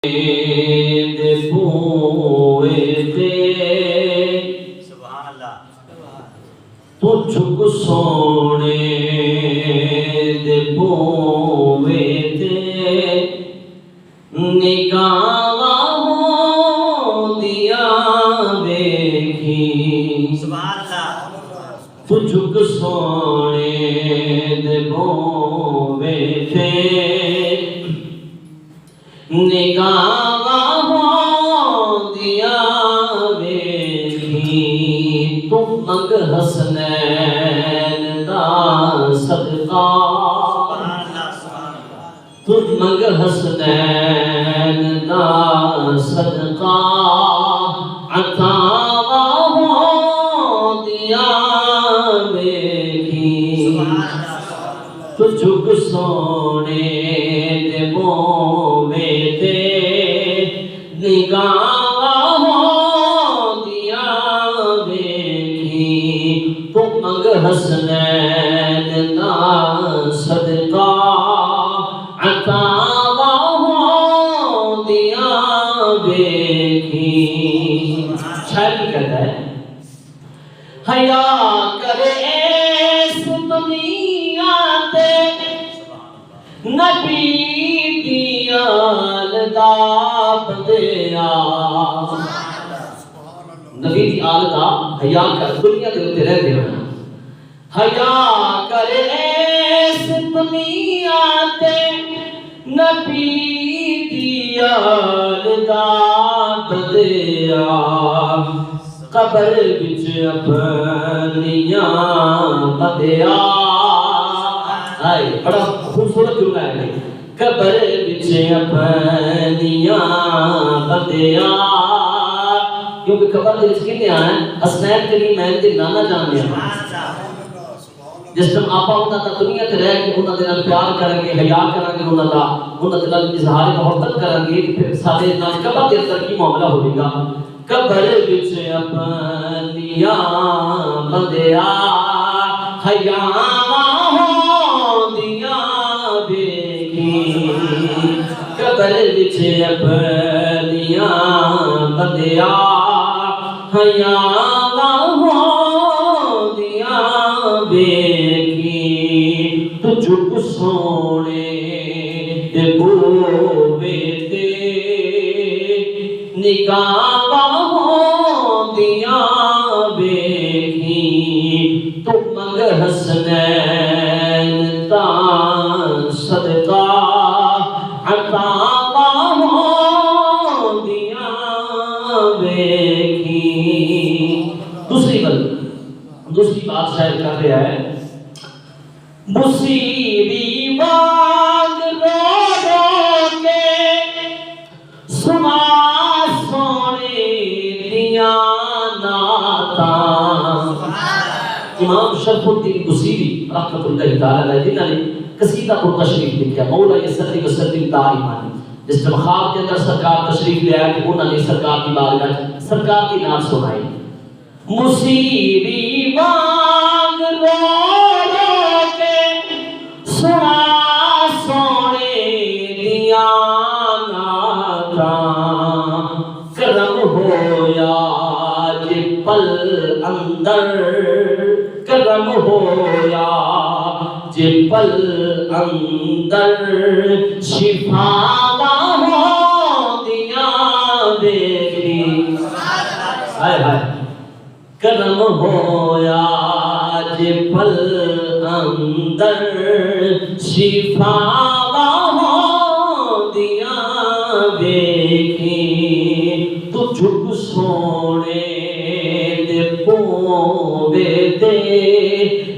دے بوئے تے سبحان اللہ تجھ کو سونے دے بوئے تے نگاہوں دیا دیکھی سبحان اللہ تجھ کو سونے دے بوئے تے نگاہوں دیا ویکھی تم منگ حسنین دا صدقہ تم منگ حسنین دا صدقہ عطا دیا ویکھی تجھ کو سونے دے بوئے تے نگاہوں دیا ویکھی تو منگ حسنین دا صدقہ عطا دیا ویکھی شاید کی کہتا ہے حیا کرے اس دنیا تے نبی دیال دا بدیا نبی دیال دا حیا کر دنیا دے ہوتے رہتے ہیں حیا کرے اس دنیا تے نبی دیال دا بدیا قبر بچ اپنیاں بدیا بڑا خوبصورت جملہ ہے قبر بچ اپنیاں بدیا کیونکہ قبر دے وچ کنے آئے حسنین کریمین دے نانا جان دے جس طرح آپا انہاں دا دنیا تے رہ کے انہاں دے نال پیار کریں گے حیا کریں گے انہاں دے نال اظہار محبت کریں گے پھر سارے نال قبر دے اندر کی معاملہ ہوے گا قبر وچ اپنیاں بدیا حیا دیا ویکھی قبر وچ اپنیاں بدیا حیا دیا ویکھی تجھ کو سونے دے بوئے تے نگاہوں دیا ویکھی تو منگ حسنین دا صدقہ عطا دیا ویکھی دوسری بات شاید کر رہا ہے مصیبی باغ رو رو کے سنا سونے دیا نعتاں امام شرف الدین بصیری رحمۃ اللہ تعالی علیہ جنہوں نے قصیدہ پر تشریف لکھا مولا یسلی وسلم دائما جس میں خواب کے اندر سرکار تشریف لے آئے کہ انہوں نے سرکار کی بارگاہ سرکار کی نعت سنائی مصیبی باغ رو رو کے سنا سونے دیا نعتاں کرم ہویا جے پل اندر کرم ہویا جے پل اندر شفا ہو دیا ویکھی ہائے ہائے کرم ہویا جے پل اندر شفا ہو دیا ویکھی تجھ کو سونے دے بوئے تے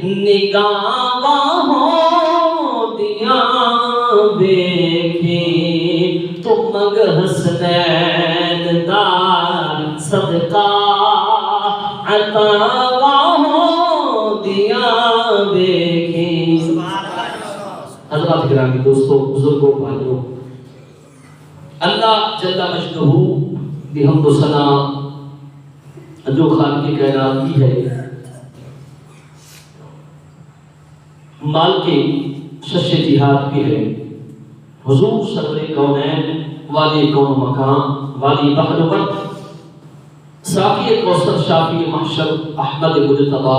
نگاہوں دیا ویکھی تو منگ حسنین دا صدقہ عطا دیا ویکھی حضرات گرامی دوستو بزرگوں بھائیوں اللہ جل مجدہ دی حمد و ثنا جو خالق کائنات کی ہے مال کی شش جہاد بھی ہے. حضور سرور کونین والی کون مکان والی بحر بر ساقی کوثر شافی محشر احمد مجتبی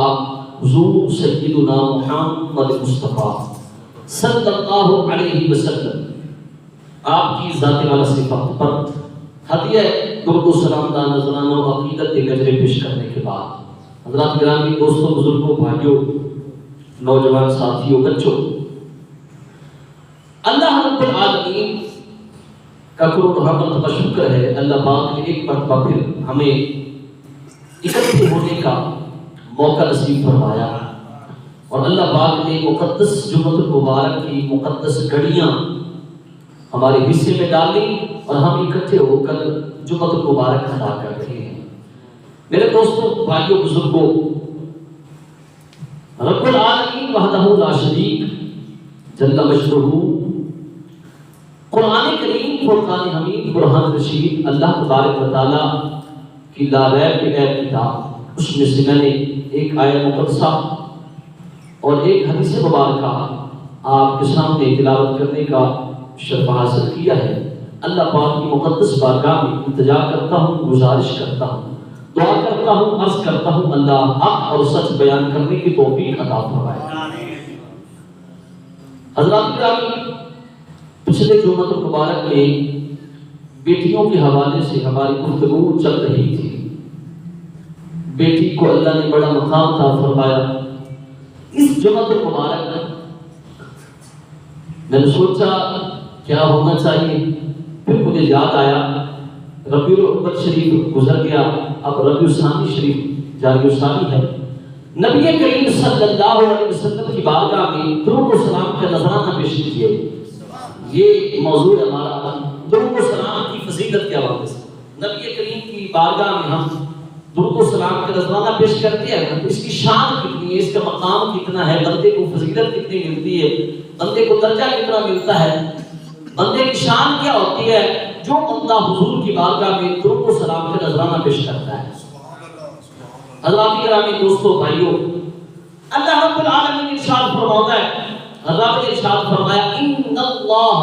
حضور سیدنا محمد مصطفیٰ صلی اللہ علیہ وسلم آپ کی ذات والا صفات پر ہدیہ درود و سلام دا نذرانہ و عقیدت کے گجرے پیش کرنے کے بعد حضرات گرامی دوستوں بزرگوں بھائیوں نوجوان ساتھیوں بچوں اللہ رب العالمین کا کروڑ رحمت و شکر ہے اللہ پاک نے ایک مرتبہ پھر ہمیں اکٹھے ہونے کا موقع نصیب فرمایا اور اللہ پاک نے مقدس جمعۃ المبارک کی مقدس گھڑیاں ہمارے حصے میں ڈالی اور ہم اکٹھے ہو کر جمعۃ المبارک ادا کر رہے ہیں۔ میرے دوستوں بھائیوں بزرگوں رب العالمین وحدہ لا شریک جل مجدہ قرآن کریم فرقان حمید برہان رشید اللہ تبارک و تعالیٰ کی لا ریب غیب کتاب اس میں سے میں نے ایک آیت مقدسہ اور ایک حدیث مبارکہ آپ کے سامنے تلاوت کرنے کا شرف حاصل کیا ہے۔ اللہ پاک کی مقدس بارگاہ میں التجا کرتا ہوں، گزارش کرتا ہوں، دعا کرتا ہوں، عرض کرتا ہوں اللہ حق اور سچ بیان کرنے کی توفیق عطا فرمائے۔ حضرات گرامی پچھلے جمعۃ المبارک میں بیٹیوں کے حوالے سے ہماری گفتگو چل رہی تھی۔ بیٹی کو اللہ نے بڑا مقام عطا فرمایا۔ اس جمعۃ المبارک میں نے سوچا کیا ہونا چاہیے، پھر مجھے یاد آیا ربیع الاول شریف گزر گیا، اب ربیع الثانی شریف جاری الثانی ہے۔ نبی کریم صلی اللہ علیہ وسلم کی بارگاہ میں درود و سلام کا نذرانہ پیش کیجیے۔ یہ موضوع ہے ہمارا درود و سلام کی فضیلت کے حوالے سے۔ نبی کریم کی بارگاہ میں ہم درود و سلام کا نذرانہ پیش کرتے ہیں، اس کی شان کتنی ہے، اس کا مقام کتنا ہے، بندے کو فضیلت کتنی ملتی ہے، بندے کو درجہ کتنا ملتا ہے، بندے کی شان کیا ہوتی ہے جو بندہ حضور کی بارگاہ میں درود و سلام کا نذرانہ پیش کرتا ہے۔ حضرات گرامی دوستو بھائیو اللہ رب العالمین ارشاد فرماتا ہے، رب نے ارشاد فرمایا ان اللہ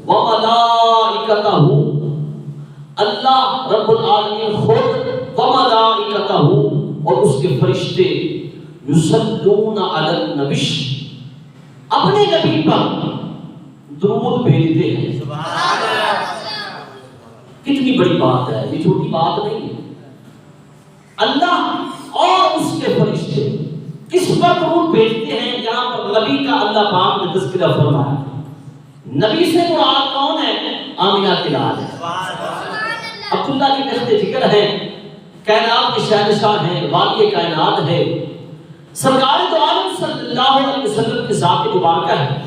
و ملائکتہ، اللہ رب العالمین خود و ملائکتہ اور اس کے فرشتے یصلون علی النبی اپنے نبی پر درود بھیجتے ہیں۔ سبحان اللہ، کتنی بڑی بات ہے، یہ چھوٹی بات نہیں ہے۔ اللہ اور اس کے فرشتے کس پر درود بھیجتے ہیں؟ یہاں پر نبی کا اللہ پاک نے تذکرہ فرمایا۔ نبی سے مراد کون ہے؟ آمنہ کی لال ہے، عبداللہ کی تخت جگر ہے، کائنات کے شہنشاہ ہیں، والی کائنات ہے، سرکار دو عالم صلی اللہ علیہ وسلم کی ذات مبارکہ ہے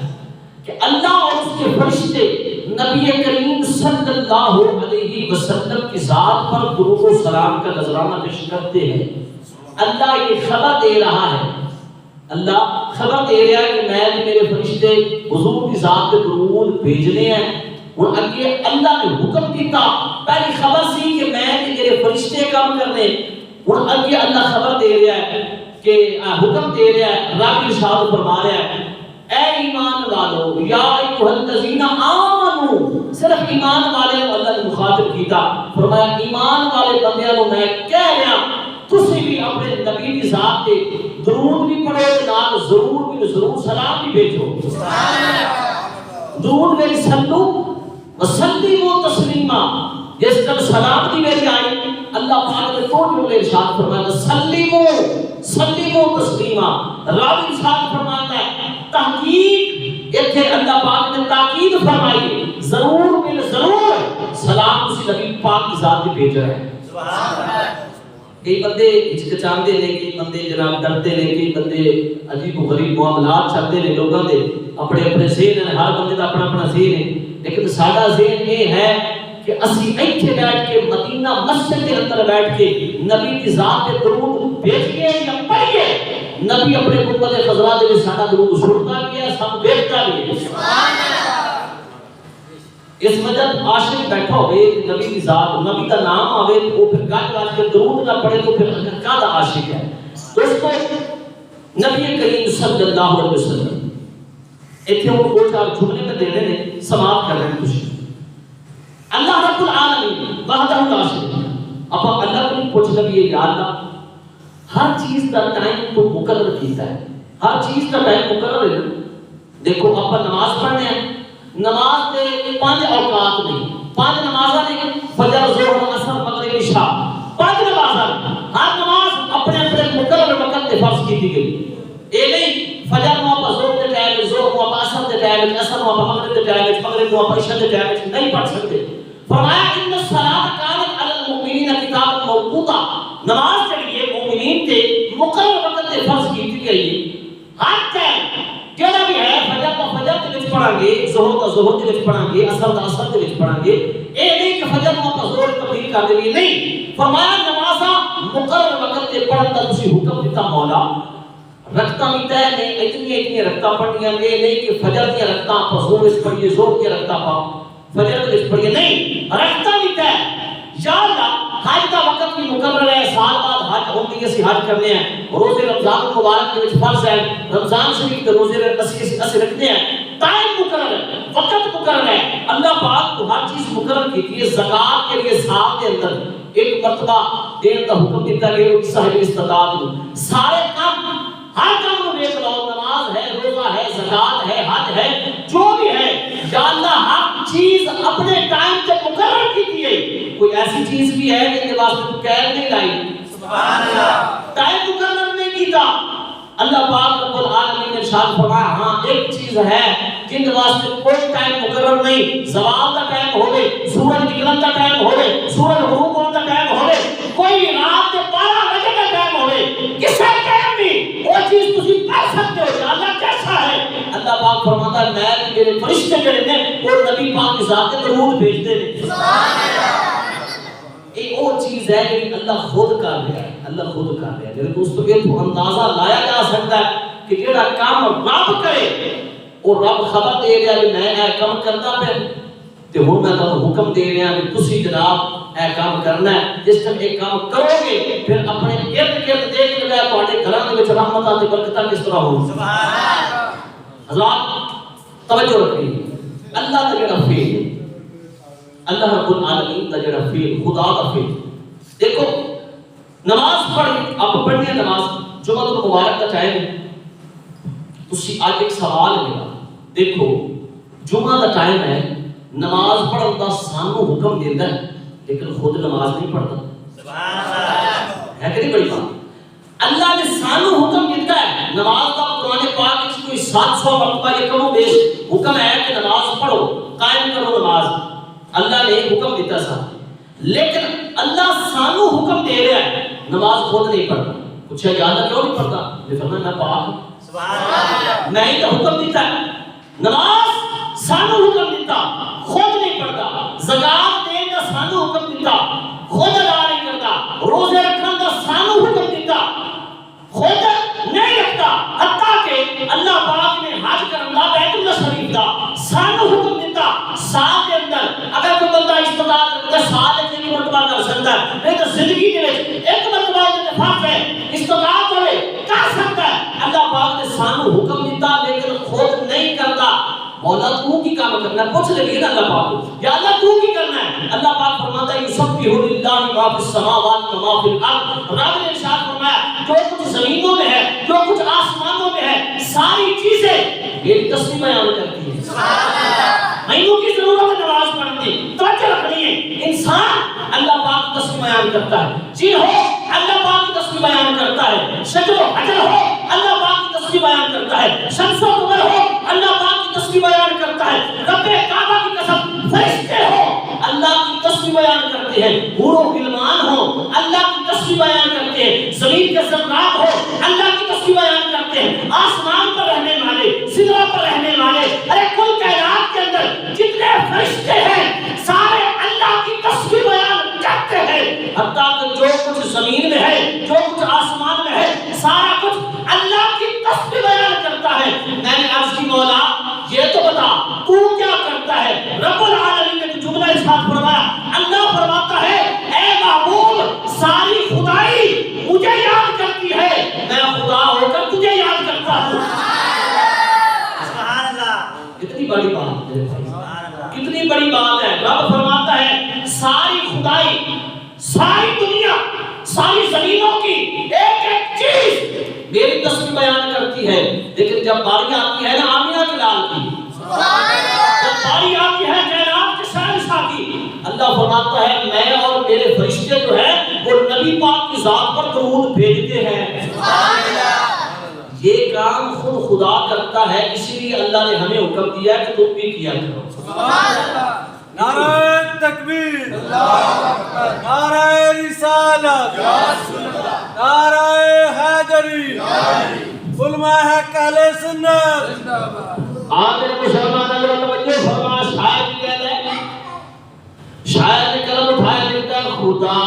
کہ اللہ اور اس کے فرشتے نبی کریم صلی اللہ علیہ وسلم کی ذات پر درود و سلام کا نذرانہ پیش کرتے ہیں۔ اللہ یہ خبر دے رہا ہے، اللہ خبر دے رہا ہے کہ میں میرے فرشتے حضور کی ذات پہ درود بھیجنے ہیں، اور اگے اللہ نے حکم دیتا، پہلی خبر سی کہ میں میرے فرشتے کام کرنے، اور اگے اللہ خبر دے رہا ہے کہ حکم دے رہا ہے، رب ارشاد فرما رہا ہے اے ایمان والو یا ایھا الذین آمنو، صرف ایمان والے کو اللہ نے مخاطب کیتا، فرمایا ایمان والے بندیاں کو میں کہہ رہا تسی بھی اپنے نبی کی ذات تے درود بھی پڑھو، نال ضرور سلام بھی بھیجو۔ سبحان اللہ، درود میں صلو وسلموا تسلیما، جس طرح سلام کی میری آئی اللہ پاک نے تو جو ارشاد فرمایا سلیمو تسلیما، رب ارشاد فرماتا ہے تحقیق ایتھے اللہ پاک نے تاکید فرمائی، ضرور بل ضرور سلام اسی نبی پاک کی ذات پہ بھیج رہے ہیں۔ سبحان اللہ، کئی بندے ہچکچاندے نے، کئی بندے جناب ڈرتے نے، کئی بندے عجیب و غریب معاملات چلتے نے لوگوں دے، اپنے اپنے ذہن ہیں، ہر بندے دا اپنا اپنا ذہن ہے، لیکن ساڈا ذہن یہ ہے کہ اسی ایتھے بیٹھ کے مدینہ مسجد کے اندر بیٹھ کے نبی کی ذات پہ درود بھیجیے یا پڑھیے، نبی اپنے امت خضراء دے ساڈا درود سنتا بھی ہے، سب دیکھتا بھی ہے۔ سبحان اللہ، اس وجہ عاشق بیٹھا ہوئے نبی کی ذات، نبی کا نام آوے تو وہ پھر گاج گاج کے درود نہ پڑھے تو پھر کیا عاشق ہے؟ دوستو نبی کریم صلی اللہ علیہ وسلم ایتھے وہ دو چار جملے میں دینے نے سماعت کر رہے ہیں کچھ اللہ رب العالمین وحدہ لا شریک لہ. اب اللہ کو پوچھ لگی یا اللہ ہر چیز کا ٹائم تو مقرر کیتا ہے, ہر چیز کا ٹائم مقرر ہے. دیکھو آپ نماز پڑھنے ہیں, نماز کے 5 اوقات نہیں, 5 نمازاں نہیں, فجر ظہر عصر مغرب عشاء 5 نمازاں. ہر نماز اپنے اپنے مقرر وقت تے فرض کی گئی. اے نہیں فجر نو آپ ظہر دے ٹائم, ظہر نو آپ عصر دے ٹائم, عصر نو آپ مغرب دے ٹائم, مغرب نو آپ عشاء دے ٹائم نہیں پڑھ سکتے. فرمایا ان الصلاۃ کانت علی المؤمنین کتابا موقوتا, نماز کے لیے مومنین تے مقرر وقت تے فرض کی گئی ہے. ہر ٹائم جڑا بھی ہے فجر کا فجر دے وچ پڑھاں گے, ظہر کا ظہر دے وچ پڑھاں گے, عصر کا عصر دے وچ پڑھاں گے. اے نہیں کہ فجر نو آپ ظہر تبدیل کر دیں, نہیں. فرمایا نمازاں مقرر وقت تے پڑھن دا تسی حکم دیتا مولا. رکعتاں بھی طے نے, اتنی رکعتاں پڑھنیاں نے, نہیں کہ فجر دی رکعتاں آپ ظہر وچ پڑھیے, ظہر دی رکعتاں آپ فجر دے وچ پڑھیے, نہیں. رکعتاں بھی طے. یا اللہ حج دا وقت بھی مقرر ہے, سال بعد حج ہوندی ہے, اسی حج کرنے ہیں. روزے رمضان المبارک کے وچ فرض ہے, رمضان شریف کے روزے اسی رکھنے ہیں. ٹائم مقرر ہے, وقت مقرر ہے. اللہ پاک کو ہر چیز مقرر کی ہے. زکات کے لیے سال کے اندر ایک مرتبہ دین کا حکم دیتا گیا صاحب استطاعت کو. سارے کام ہر کام کو دیکھ لو, نماز ہے, روزہ ہے, زکات ہے, حج ہے, جو بھی ہے. یا اللہ ہر چیز اپنے ٹائم سے مقرر کی ہے. کوئی ایسی چیز بھی ہے جن کے واسطے تو قید نہیں لائی, سبحان اللہ, ٹائم مقرر نہیں کیتا. اللہ پاک رب العالمین نے ارشاد فرمایا ہاں ایک چیز ہے جن کے واسطے کوئی ٹائم مقرر نہیں. زوال کا ٹائم ہوے, سورج نکلن کا ٹائم ہوے, سورج غروب ہونے کا ٹائم ہوے, کوئی رات کے 12 بجے کا ٹائم ہوے, کسی ٹائم بھی وہ چیز تسی پڑھ سکتے ہو. یا اللہ کیسا ہے؟ اللہ پاک فرماتا ہے میں میرے فرشتے جڑے نے وہ نبی پاک کی ذات تے درود بھیجتے ہیں, سبحان اللہ. ایک اور چیز ہے کہ اللہ خود کر رہا ہے, اللہ خود کر رہا ہے. میرے دوستو یہ تو اندازہ لایا جا سکتا ہے کہ جڑا کام رب کرے اور رب خبر دے رہا ہے میں اے کام کرتا پھر تے ہن میں تانوں حکم دے رہا کہ تسی جناب اے کام کرنا ہے. جس ٹائم ایک کام کرو گے پھر اپنے ارد گرد دیکھ لے تواڈے گھراں دے وچ رحمتاں تے برکتاں کس طرح ہون. سبحان اللہ. حضرات توجہ رکھیں, اللہ دا جڑا فعل, اللہ رب العالمین دا جڑا فعل, خدا دا فعل. دیکھو نماز پڑھی, آپ پڑھنی ہے نماز, جمعہ المبارک کا ٹائم ہے. تسی آج ایک سوال میرا دیکھو, جمعہ دا ٹائم ہے, نماز پڑھن دا سانو حکم دیندا ہے لیکن خود نماز نہیں پڑھتا. سبحان اللہ. ہے کہ نہیں بڑی بات؟ اللہ نے سانو حکم دیتا ہے نماز کا. قرآن پاک میں کوئی 700 مرتبہ یہ کم و بیش حکم ہے کہ نماز پڑھو, قائم کرو نماز. اللہ نے حکم دیتا سا, لیکن اللہ سانو حکم دے رہا ہے نماز خود نہیں پڑھتا. پوچھا یا اللہ کیوں نہیں پڑھتا؟ یہ فرمایا میں پاک ہوں, سبحان اللہ, میں ہی تو حکم دیتا ہے. نماز سانو حکم دیتا, خود نہیں پڑھتا. زکات دین دا سانو حکم دیتا, خود ادا نہیں کرتا. روزے رکھن دا سانو حکم دیتا, خود نہیں رکھتا. حتیٰ کہ اللہ پاک نے حج کرن دا بیت اللہ شریف دا سانو حکم دیتا. سال کے اندر اگر کوئی بندہ استطاعت رکھتا سال ایک مرتبہ کر سکتا ہے, نہیں تو زندگی کے ایک مرتبہ اتفاق ہے استطاعت ہوئے کر سکتا ہے. اللہ پاک نے سانو حکم دیتا لیکن خود نہیں کرتا. مولا تو کی کام کرنا ہے؟ پوچھ لگی نا اللہ پاک کو, یا اللہ تو کی کرنا ہے؟ اللہ پاک فرماتا ہے یسبح للہ ما فی السماوات و ما فی الارض. رب نے ارشاد فرمایا جو کچھ زمینوں میں ہے, جو کچھ آسمانوں میں ہے, ساری چیزیں میری تسبیح بیان کرتی ہیں. سبحان اللہ. مینوں کی ضرورت ہے نماز پڑھنے کی, توجہ رکھنی ہے. انسان اللہ پاک کی تسبیح بیان کرتا ہے, جن ہو اللہ پاک کی تسبیح بیان کرتا ہے, شجر و حجر ہو اللہ پاک کی تسبیح بیان کرتا ہے, شمس و قمر ہو اللہ پاک کی تسبیح بیان کرتا ہے, رب کعبہ کی قسم فرشتے ہو اللہ کی تسبیح بیان کرتے ہیں, حور و غلمان ہو اللہ کی تسبیح بیان کرتے ہیں, زمین کے ذرات ہو اللہ کی تسبیح بیان کرتے ہیں, آسمان پر رہنے والے, سدرہ پر رہنے والے, ارے کل کائنات کے اندر جتنے فرشتے ہیں سارے اللہ کی تسبیح بیان کرتے ہیں. حتیٰ کہ جو کچھ زمین میں ہے, جو کچھ آسمان میں ہے, سارا کچھ اللہ کی تسبیح بیان کرتا ہے. میں نے عرض کی مولا یہ تو بتا تو کیا کرتا ہے؟ رب العالمین نے جملہ ارشاد فرمایا, اللہ فرماتا ہے اے محبوب ساری خدائی مجھے یاد کرتی ہے, میں خدا ہو کر تجھے یاد کرتا ہوں. سبحان اللہ. کتنی بڑی بات ہے, کتنی بڑی بات ہے. رب فرماتا ہے ساری دنیا ساری زمینوں کی ایک ایک چیز میری تصویر بیان کرتی ہے، لیکن جب باری آتی ہے نا آمینہ کے لال کی، جب باری آتی ہے کائنات کے شہنشاہ کی، اللہ فرماتا ہے میں اور میرے فرشتے جو ہیں وہ نبی پاک کی ذات پر درود بھیجتے ہیں۔ یہ کام خود خدا کرتا ہے، اسی لیے اللہ نے ہمیں حکم دیا کہ تم بھی کیا کرو۔ نعرہ تکبیر، نعرہ رسالت، نعرہ حیدری، علماء حق اہل سنت۔ آدھر مسلمان اگر توجہ فرما، شاید کہتے ہیں، شاید کلم اٹھائے لکھتا ہے خدا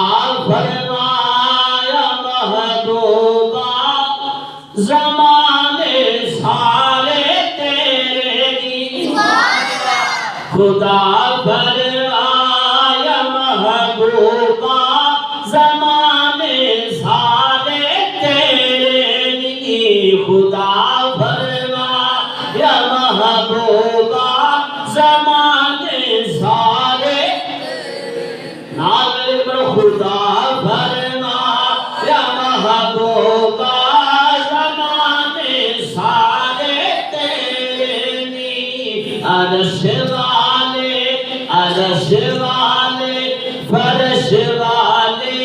فرمایا محبوبہ زمانے سارے تیرے دی، خدا فرمایا محبوبہ زمانے سارے تیرے دی، خدا فرمایا محبوبہ زمانے سارے نام پر خدا فرمایا محبوبہ زمانے سارے تیرے دی، عرش والے فرش والے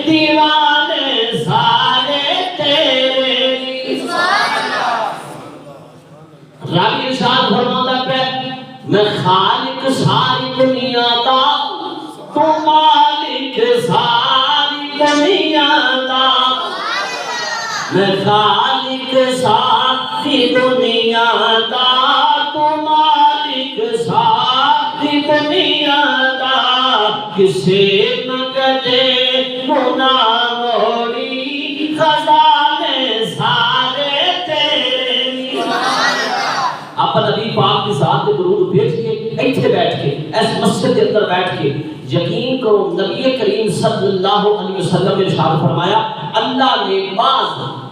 دیوانے سارے تیرے دی۔ راوی ارشاد فرماتا ہے میں خالق ساری دنیا دا، تو مالک ساری دنیا دا، میں خالق ساری دنیا دا، تو مالک ساری دنیا دا، کسے نگدے گناہ موڑی خزانے سارے تیرے۔ آپ نبی پاک کی ذات کے درود بھیج کے ایتھے بیٹھ کے اس مسجد کے اندر بیٹھ کے یقین کرو نبی کریم صلی اللہ علیہ وسلم نے ارشاد فرمایا اللہ نے بعض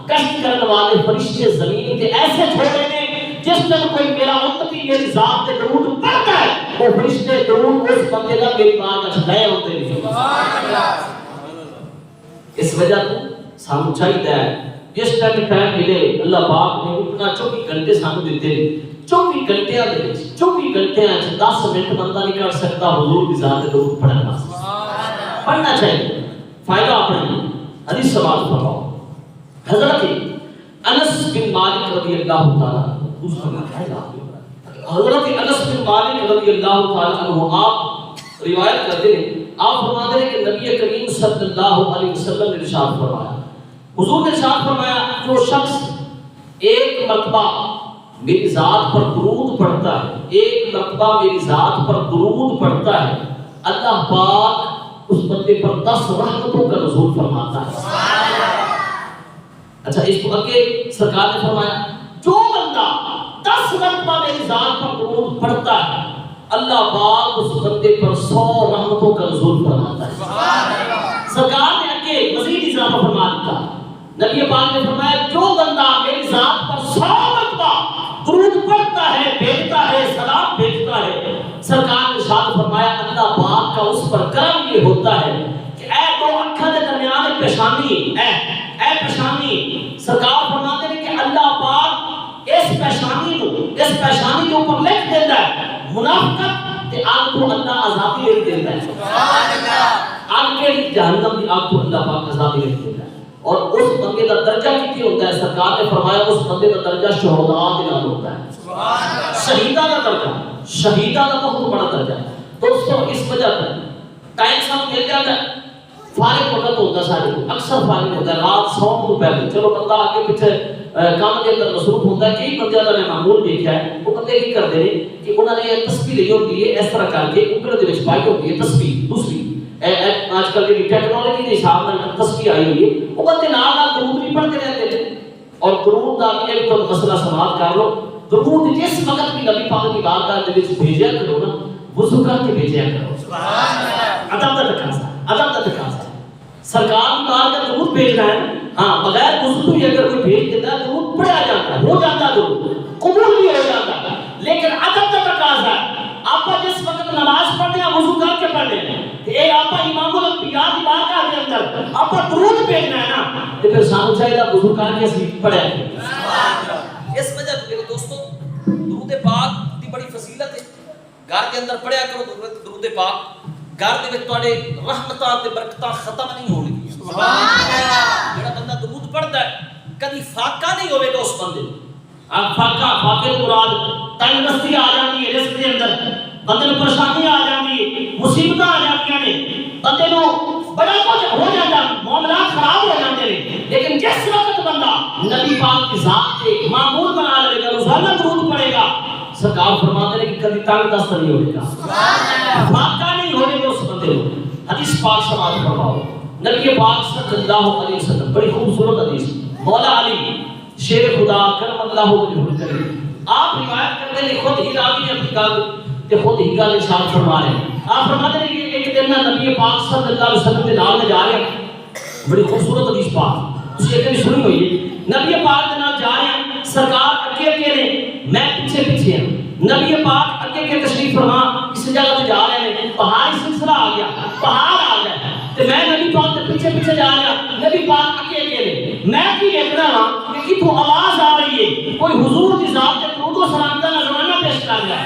کشت کرنے والے فرشتے زمین کے ایسے چھوڑے نے جس دن کوئی میرا امتی میری ذات کے درود پڑھتا ہے وہ فرشتے درود اس بندے کا میری بات اچھلائے ہوتے ہیں۔ اس وجہ تو سانو چاہیے ہے جس ٹائم ملے اللہ پاک نے اتنا 24 گھنٹے سانو دیتے ہیں، 24 گھنٹیاں دے 24 گھنٹیاں 10 منٹ بندہ نہیں کر سکتا حضور کی ذات درود پڑھنا پڑھنا چاہیے، فائدہ اپنا حدیث سماعت فرماؤ۔ حضرت انس بن مالک رضی اللہ تعالیٰ حضرت انس بن مالک رضی اللہ تعالیٰ عنہ آپ روایت کرتے ہیں، آپ فرماتے ہیں کہ نبی کریم صلی اللہ علیہ وسلم نے ارشاد فرمایا، حضور نے ارشاد فرمایا جو شخص ایک مرتبہ میری ذات پر درود پڑھتا ہے، ایک مرتبہ میری ذات پر درود پڑھتا ہے، اللہ پاک اس بندے پر 10 رحمتوں کا نزول فرماتا ہے۔ اچھا اس کو آگے سرکار نے فرمایا جو بندہ 10 مرتبہ میری ذات پر درود پڑھتا ہے اللہ پاک اس بندے پر 100 رحمتوں کا نزول فرماتا ہے۔ سرکار نے آگے مزید اضافہ فرما دیا، نبی پاک نے فرمایا جو بندہ میری ذات پر 100 مرتبہ درود پڑھتا ہے، بھیجتا ہے، سلام بھیجتا ہے، سرکار نے ارشاد فرمایا اللہ پاک کا اس پر کرم یہ ہوتا ہے کہ اے دو آنکھوں کے درمیان ایک پیشانی، اے پیشانی، سرکار فرماتے ہیں کہ اللہ پاک اس پیشانی کے اوپر لکھ دیتا ہے منافقت تے آگ کو اللہ آزادی لکھ دیتا ہے، سبحان اللہ، آگ کے جہنم کی آگ کو اللہ پاک آزادی لکھ دیتا ہے، اور اس بندے کا درجہ کتنی ہوتا ہے؟ سرکار نے فرمایا اس بندے کا درجہ شہداء کے نال ہوتا ہے، سبحان اللہ، شہیداں کا درجہ، شہیداں کا بہت بڑا درجہ ہے۔ دوستو اس وجہ سے ٹائم سب مل جاتا ہے، فارغ وقت ہوتا ہے، سارے اکثر فارغ ہوتا ہے رات سونے تو پہلے، چلو بندہ آگے پیچھے کام کے اندر مصروف ہوتا ہے، کئی بندے نے معمول دیکھا ہے وہ بندے کی کرتے ہیں کہ انہوں نے تسبیح لی ہوتی ہے اس طرح کر کے اوپر دے وچ پائی ہوتی ہے تسبیح دوسری آج کل کی ٹیکنالوجی کے حساب سے تسبیح آئی ہوئی ہے، وہ بندے نال درود بھی پڑھتے رہتے ہیں، اور درود کا ایک تو مسئلہ سماعت کر لو، درود جس وقت بھی نبی پاک کی بارگاہ دے وچ بھیجیا کرو نا وضو کر کے بھیجیا کرو، سبحان اللہ، ادب کا تقاضا سرکار کی بارگاہ درود بھیجنا ہے، ہاں بغیر وضو بھی اگر کوئی بھیج دیتا ہے درود پڑھا جاتا ہے، ہو جاتا ہے درود قبول بھی ہو جاتا ہے، لیکن ادب کا تقاضا ہے آپ جس وقت نماز پڑھنے ہیں وضو کر کے پڑھنے ہیں اے آپ امام الانبیاء دی بارگاہ دے اندر آپ درود بھیجنا ہے نا تے پھر سانو چاہیے وضو کر کے اسی پڑھیا اس وجہ تو میرے دوستو درود پاک دی بڑی فضیلت ہے گھر کے اندر پڑھیا کرو درود پاک گھر دے وچ تواڈے رحمتاں تے برکتاں ختم نہیں ہون گی سبحان اللہ جڑا بندہ درود پڑھدا ہے کبھی فاقہ نہیں ہوے گا اس بندے اب فاقے مراد تنگ دستی آ جاتی ہے رزق دے اندر بندے نوں پریشانی آ جاتی ہے مصیبتاں آ جاندیاں نے بندے نوں بڑا کچھ ہو جاتا معاملات خراب ہو جاتے ہیں لیکن جس وقت بندہ نبی پاک کی ذات سے معمول بنا لے گا روزانہ درود پڑھے گا سرکار فرماتے ہیں کہ کبھی تنگ دست نہیں ہوگا فاقہ نہیں ہونے گا اس بندے کو حدیث پاک سماعت فرماؤ نبی پاک صلی اللہ علیہ وسلم بڑی خوبصورت حدیث مولا علی شیر خدا کرم اللہ وجہ کریم آپ روایت کرتے ہیں خود ہی راوی نے اپنی گل تے خود ہی گل ارشاد فرما رہے ہیں آپ فرماتے ہیں کہ ایک دن نبی پاک صلی اللہ علیہ وسلم کے نال جا رہے ہیں بڑی خوبصورت حدیث پاک اس ایک دن سنی ہوئی ہے نبی پاک کے نال جا رہے ہیں سرکار اگے اگے نے میں پیچھے پیچھے ہوں نبی پاک اگے اگے تشریف فرما کسی جگہ تے جا رہے ہیں پہاڑی سلسلہ آ گیا پہاڑ آ گیا تے میں نبی پاک کے پیچھے پیچھے جا رہا نبی پاک اگے اگے نے میں کی دیکھنا ہاں کہ کتوں آواز آ رہی ہے کوئی حضور کی ذات کے درود و سلام کا نذرانہ پیش کر رہا ہے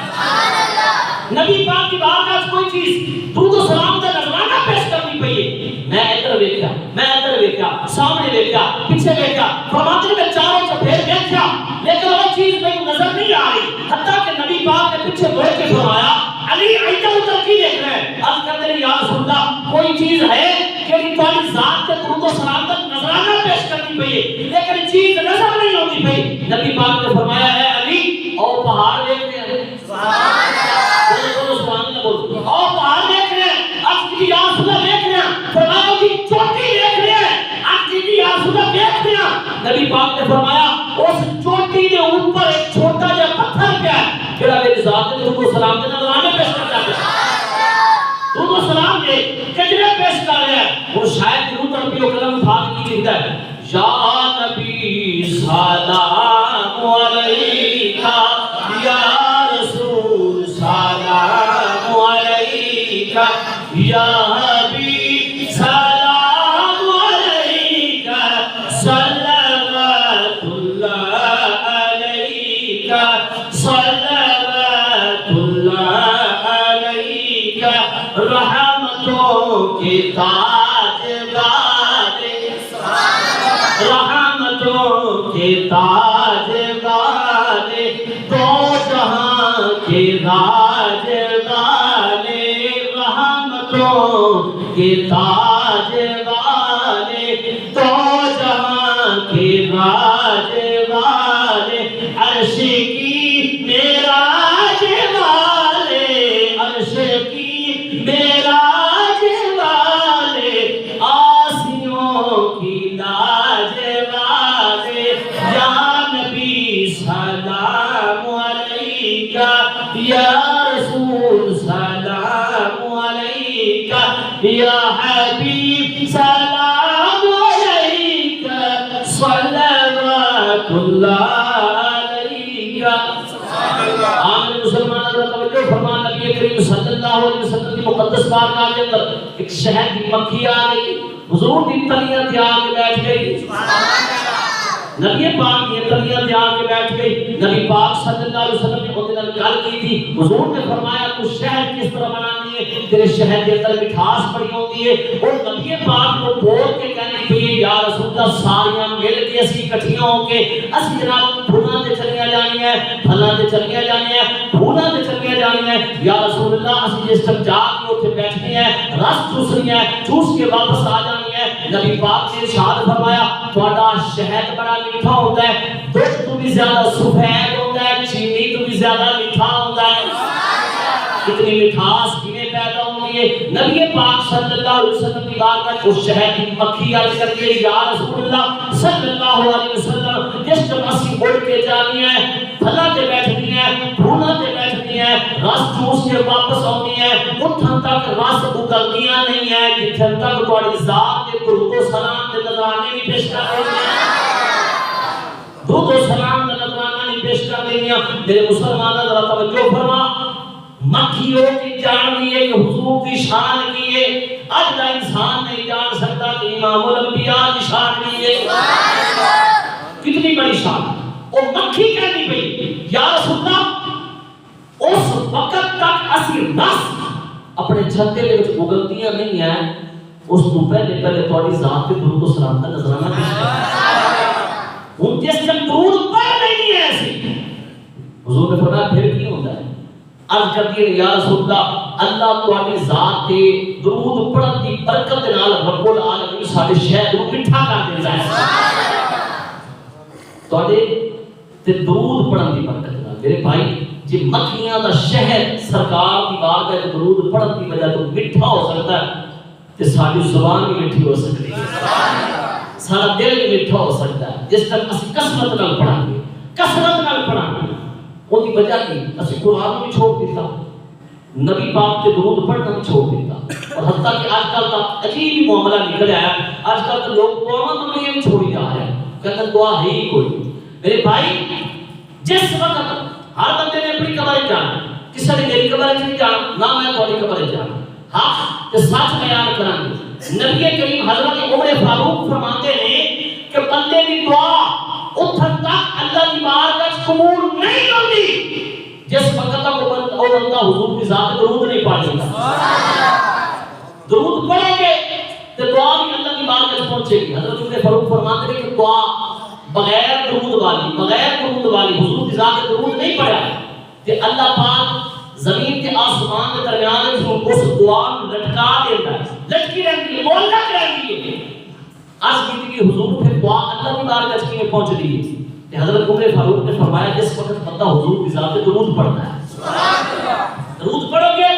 نبی پاک کی بارگاہ کوئی چیز درود و سلام کا نذرانہ پیش کرنی پئی ہے میں ادھر دیکھا میں ادھر دیکھا سامنے دیکھا پیچھے دیکھا فرماتے میں چاروں چپیر دیکھا لیکن وہ چیز مجھے نظر نہیں آ رہی حتیٰ کہ نبی پاک نے پیچھے مڑ کے فرمایا علی ادھر ادھر کی دیکھ رہے ہیں اب کہتے ہیں یا رسول اللہ کوئی چیز ہے کہ تمہاری ذات کے درود و سلام کا نذرانہ پیش کرنی پئی ہے لیکن چیز نظر نہیں ہوتی پئی نبی پاک نے فرمایا ہے علی اور پہاڑ دیکھ رہے ہیں سبحان اللہ سبحان اللہ بولو اور پہاڑ دیکھ رہے ہیں اب کی یا رسول اللہ دیکھ رہے ہیں فرمایا کہ چوٹی دیکھ رہے ہیں اب کی یا رسول اللہ دیکھ رہے ہیں نبی پاک نے فرمایا اس چوٹی کے اوپر ایک چھوٹا سا پتھر پیا ہے جڑا میری ذات کے درود و سلام کے نذرانے پیش کرتا ہے درود و سلام کے کجرے پیش کر رہا ہے اور شاید درود تڑپی و قلم اٹھا کے لکھتا ہے یا نبی سلام علیکہ یا رسول سلام علیکہ یا حبیب سلام علیکہ صلوات اللہ علیکہ صلوات اللہ علیکہ رحمتوں کے تاجدار رحمتوں کے تاجدار دو جہاں کے راجدار رحمتوں کے تاجدار دو جہاں کے راجدار عرش کی معراج والے عرش کی معراج والے آسیوں کی لاج والے یا نبی سلام علیکہ یا رسول سلام علیکہ یا حبیب سلام علیکہ صلوات اللہ علیکہ آمین مسلمان حضرت توجہ فرما نبی کریم صلی اللہ علیہ وسلم کی مقدس بارگاہ کے اندر ایک شہد کی مکھی آ گئی حضور کی تلیاں تھے آ کے بیٹھ گئی نبی پاک کی تلیاں تھے آ کے بیٹھ گئی نبی پاک صلی اللہ علیہ وسلم نے خود گل کی تھی حضور نے فرمایا تو شہد کس طرح بنانی ہے تیرے شہد کے اندر مٹھاس بڑی ہوتی ہے اور نبی پاک کو بول کے کہنے کی یا رسول اللہ ساریاں مل کے اسی اکٹھیاں ہو کے اسی جناب پھولاں تے چلیاں جانی ہے پھلاں تے چلیاں جانی ہے پھولاں تے چلیاں جانی ہے یا رسول اللہ اسی جس تک جا کے اوتھے بیٹھنی ہے رس چوسنی ہے چوس کے واپس آ جانی ہے نبی پاک نے ارشاد فرمایا تہاڈا شہد بڑا میٹھا ہوتا ہے دودھ تو بھی زیادہ سفید ہوتا ہے چینی تو بھی زیادہ میٹھا ہوتا ہے کتنی مٹھاس کیویں پیدا ہوتی ہے نبی پاک صلی اللہ علیہ وسلم کی بارگاہ کو شہد کی مکھی عرض کر کے یا رسول اللہ صلی اللہ علیہ وسلم جس جب اسی اڑ کے جانی ہے پھلاں تے بیٹھنی ہے پھولاں تے بیٹھنی ہے رس چوس کے واپس آنی ہے اتھن تک رس اگلدیاں نہیں ہے جتھن تک تہاڈی ذات کے درود و سلام تے نذرانے نہیں پیش کر رہے ہیں درود و سلام کا نذرانہ نہیں پیش کر رہی ہیں میرے مسلمان ذرا توجہ فرما مکھیوں کی جان دیئے کہ حضور کی شان کیے اج دا انسان نہیں جان سکتا کہ امام الانبیاء کی شان کیے کتنی بڑی شان وہ مکھی کہنی پئی یا رسول اللہ اس وقت تک اسی نس اپنے چھتے دے وچ اگلدیاں نہیں ہیں اس تو پہلے تھوڑی ذات پہ درود و سلام کا نظرانہ ہوں جس جب درود پڑھ نہیں ہے ایسی حضور نے فرمایا پھر کی ہوتا ہے عرض کر دیے یا رسول اللہ اللہ تواڈی ذات تے درود پڑھن دی برکت دے نال رب العالمین ساڈے شہد نوں مٹھا کر دیندا ہے تواڈے تے درود پڑھن دی برکت نال میرے بھائی جی مکھیاں دا شہد سرکار دی بارگاہ وچ درود پڑھن دی وجہ تو مٹھا ہو سکتا ہے تے ساڈی زبان بھی میٹھی ہو سکتی ہے سارا دل بھی میٹھا ہو سکتا ہے جس تک اسی کثرت نال پڑھاں گے کثرت نال پڑھاں گے ان کی وجہ کی اسی قرآن بھی چھوڑ دیتا نبی پاک کے درود پڑھنا بھی چھوڑ دیتا اور حتیٰ کہ آج کل کا عجیب ہی معاملہ نکل آیا آج کل تو لوگ دعا منگنے بھی چھوڑی جا رہے ہیں کہتے ہیں دعا ہے ہی کوئی میرے بھائی جس وقت ہر بندے نے اپنی قبر جانا کسی نے میری قبر نہیں جانا نہ میں تھوڑی قبر جانا حق تے سچ بیان کریں نبی کریم حضرت عمر فاروق فرماتے ہیں کہ بندے کی دعا اتھن تک اللہ کی بارگاہ قبول نہیں ہوتی جس وقت تک وہ بندہ حضور کی ذات درود نہیں پڑھے گا درود پڑھو گے تو دعا بھی اللہ کی بارگاہ پہنچے گی حضرت عمر فاروق فرماتے ہیں کہ دعا بغیر درود والی حضور کی ذات درود نہیں پڑھا کہ اللہ پاک زمین کے آسمان کے درمیان اس دعا لٹکا دیتا ہے لٹکی رہتی ہے مولک رہتی ہے آج کی حضور پھر دعا اللہ کی بارگاہ میں پہنچ رہی ہے کہ حضرت عمر فاروق نے فرمایا جس وقت بندہ حضور کی ذات درود پڑھتا ہے درود پڑھو گے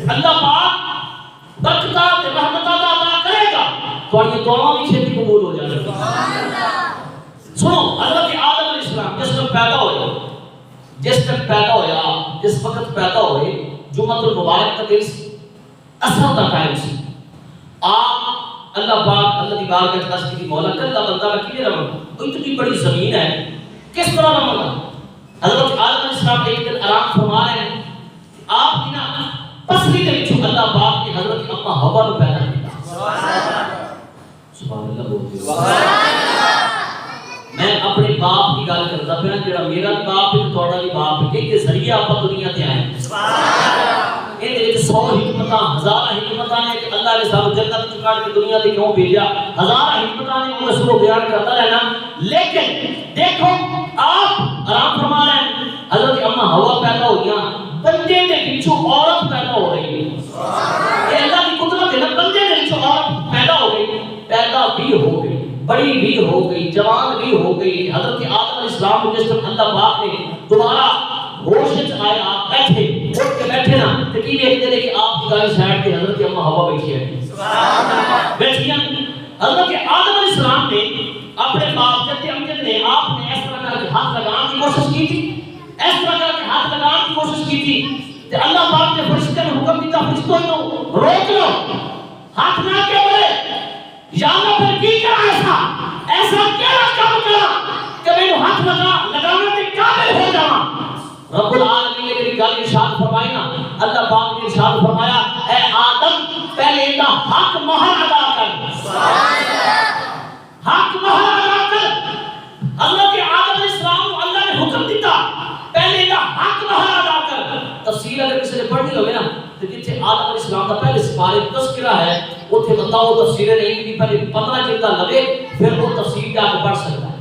اللہ پاک برکات رحمت عطا کرے گا تمہاری دعاؤں بھی چھتی قبول ہو جائے گا سنو حضرت آدم علیہ السلام جس وقت پیدا ہویا جس وقت پیدا ہوئے جمعۃ المبارک کا دن اثر کا ٹائم سی آپ اللہ پاک اللہ کی بارگاہ میں عرض کی مولا کلا بندہ میں کیے رہوں تو اتنی بڑی زمین ہے کس طرح رہوں گا حضرت آدم علیہ السلام ایک دن آرام فرما رہے ہیں آپ کی نا پسلی کے وچوں اللہ پاک کی حضرت اما حوا کو پیدا کیا سبحان اللہ بولتے سبحان اللہ میں اپنے باپ کی گل کرتا پھر جڑا میرا باپ ہے تھوڑا بھی باپ ہے کہ ذریعہ آپ دنیا تے آئے یہ دے 100 حکمتاں ہزار حکمتاں نے کہ اللہ نے سب جنت چکا کے دنیا تے کیوں بھیجا ہزار حکمتاں نے وہ سب بیان کرتا رہنا لیکن دیکھو آپ آرام فرما رہے ہیں حضرت اما حوا پیدا ہو گیا بندے دے وچوں عورت پیدا ہو رہی ہے یہ اللہ کی قدرت ہے نا بندے دے وچوں عورت پیدا ہو گئی پیدا بھی ہو گئی بڑی بھی ہو گئی جوان بھی ہو گئی حضرت آدم علیہ السلام کو جس وقت اللہ پاک نے دوبارہ ہوش وچ آئے آپ بیٹھے اٹھ کے بیٹھے نا تے کی دیکھتے ہیں کہ آپ کی دائیں سائڈ پہ حضرت اما حوا بیٹھی ہے سبحان اللہ بیٹھی ہیں حضرت آدم علیہ السلام نے اپنے باپ جد امجد نے آپ نے اس طرح کر کے ہاتھ لگانے کی کوشش کی تھی اس طرح کر کے ہاتھ لگانے کی کوشش کی تھی تے اللہ پاک نے فرشتے کو حکم دیا فرشتوں کو روک لو ہاتھ نہ کے بولے یا اللہ پھر کی کرا ایسا کیا کام کرا کہ میں نے ہاتھ لگانے کے قابل ہو جاواں رب العالمین نے میری گل ارشاد فرمائی نا اللہ پاک نے ارشاد فرمایا اے آدم پہلے ان حق مہر ادا کر سبحان اللہ حق مہر ادا کر حضرت آدم علیہ السلام کو اللہ نے حکم دیتا پہلے ان حق مہر ادا کر تفسیر اگر کسی نے پڑھنی ہوگی نا تو جتنے آدم علیہ السلام کا پہلے سپارے تذکرہ ہے اتنے بندہ وہ تفسیریں نہیں بھی پہلے 15 جلدہ لگے پھر وہ تفسیر جا کے پڑھ سکتا ہے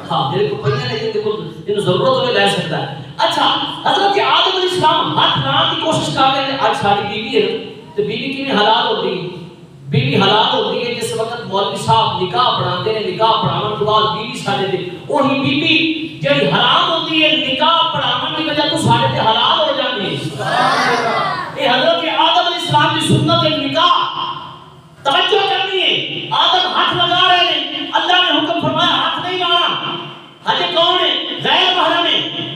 ہاں میرے کو پڑھنے نہیں دیکھو ان ضرورت میں لے سکتا ہے اچھا حضرت آدم علیہ السلام ہاتھ لانے کی کوشش کر رہے ہیں آج ساری بیوی ہے تو بیوی کی حلال ہوتی ہے بیوی حلال ہوتی ہے جس وقت مولوی صاحب نکاح پڑھاتے ہیں نکاح پڑھانے کے بعد بیوی سارے دے وہی بیوی جڑی حرام ہوتی ہے نکاح پڑھانے کی وجہ تو سارے دے حلال ہو جاتی ہے یہ حضرت آدم علیہ السلام کی سنت نکاح توجہ کرنی ہے آدم ہاتھ لگا رہے ہیں اللہ نے حکم فرمایا ہاتھ نہیں لانا حجے کون ہے غیر محرم ہے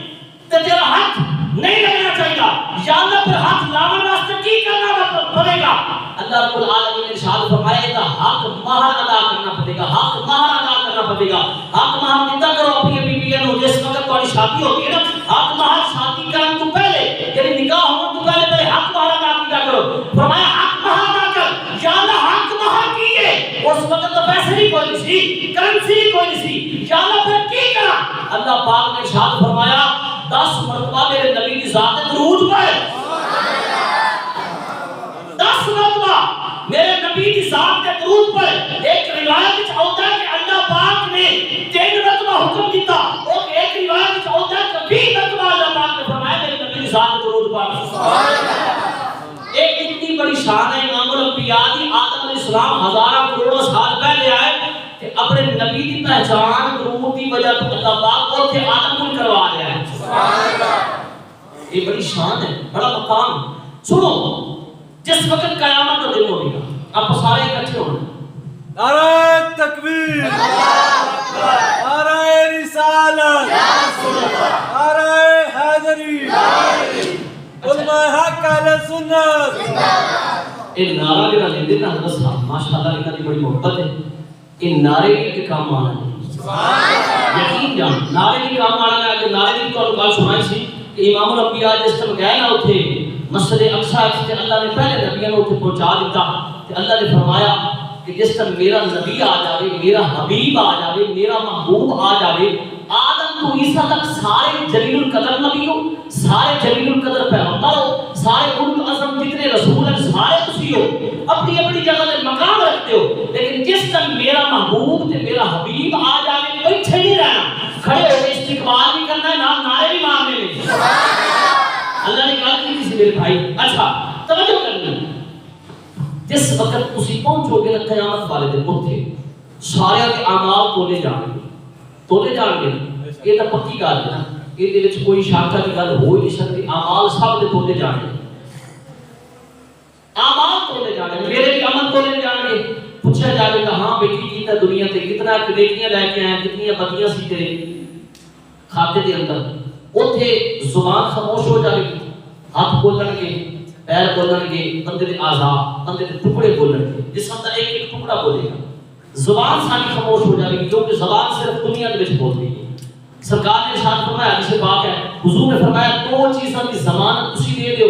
تو تیرا ہاتھ نہیں لگنا چاہیے یا اللہ پر ہاتھ لانے واسطے کی کرنا پڑے گا اللہ رب العالمین نے ارشاد فرمایا کہ حق مہر ادا کرنا پڑے گا حق مہر ادا کرنا پڑے گا حق مہر دیتا کرو اپنی بیویوں کو جس وقت تمہاری شادی ہوتی ہے نا حق مہر شادی کرنے تو پہلے یعنی نکاح اللہ پاک نے ارشاد فرمایا 10 مرتبہ میرے نبی کی ذات پہ درود پڑھ. 10 مرتبہ میرے نبی کی ذات پہ درود پڑھ. ایک روایت وچ آتا ہے کہ اللہ پاک نے 3 مرتبہ حکم دیتا اور ایک روایت وچ آتا ہے کہ 20 مرتبہ اللہ پاک نے فرمایا میرے نبی کی ذات پہ درود پڑھ. ایک اتنی بڑی شان ہے امام الانبیاء کی. آدم علیہ السلام ہزارہ کروڑوں سال پہلے آئے کہ اپنے نبی کی پہچان درود کی وجہ تو اللہ پاک اور تھے آدم کو کروا دیا ہے. سبحان اللہ. یہ بڑی شان ہے, بڑا مقام. سنو, جس وقت قیامت کا دن ہوگا آپ سارے اکٹھے ہونا. نعرہ تکبیر, نعرہ رسالت, نعرہ حیدری, علماء حق اہل سنت. یہ نعرہ جڑا لیندے نا حضرت صاحب ماشاءاللہ انہاں دی بڑی محبت ہے. یہ نعرے کے کام آنا ہے. سبحان اللہ. یقین جان نعرے کے کام آنا ہے. کہ نعرے کی تو گل سنائی سی کہ امام الانبیاء جس ٹائم گئے نا اوتھے مسجد اقصی تے اللہ نے پہلے نبیوں کو اوتھے پہنچا دیتا تے اللہ نے فرمایا کہ جس ٹائم میرا نبی آ جاوے, میرا حبیب آ جاوے, میرا محبوب آ جاوے, آدم تو عیسیٰ تک سارے جلیل القدر نبی ہو, سارے جلیل القدر پیغمبر ہو, سارے اولو العزم جتنے رسول ہیں سارے تسی ہو, اپنی اپنی جگہ تے مقام رکھتے ہو. لیکن جس ٹائم میرا محبوب تے میرا حبیب آ جاوے بیٹھے نہیں رہنا, کھڑے ہو کے استقبال بھی کرنا ہے, نعرے بھی مارنے میں. اللہ نے کہا کہ کسی میرے بھائی. اچھا توجہ کرنا, جس وقت تسی پہنچو گے نا قیامت والے دن اوتھے سارے کے اعمال تولے جان گے. یہ تو پکی گل ہے نا, یہ کوئی شاکہ کی گل ہو ہی نہیں سکتی. اعمال سب دے تولے جان گے, اعمال تولے جان گے, میرے بھی عمل تولے جان گے. پوچھا جائے گا ہاں بیٹی کیتا دنیا تے کتنا نیکیاں لے کے آئے, کتنی بدیاں سی تیرے کھاتے دے اندر. اوتھے زبان خاموش ہو جائے گی, ہاتھ بولن گے, پیر بولن گے, بندے دے اعضاء بندے دے ٹکڑے بولن گے, جسم دا ایک ایک ٹکڑا بولے گا. زبان ساری خاموش ہو جائے گی کیونکہ زبان صرف دنیا دے وچ بولتی ہے. سرکار نے ارشاد فرمایا, حدیث پاک ہے, حضور نے فرمایا 2 چیزاں دی ضمانت تسی دے دیو,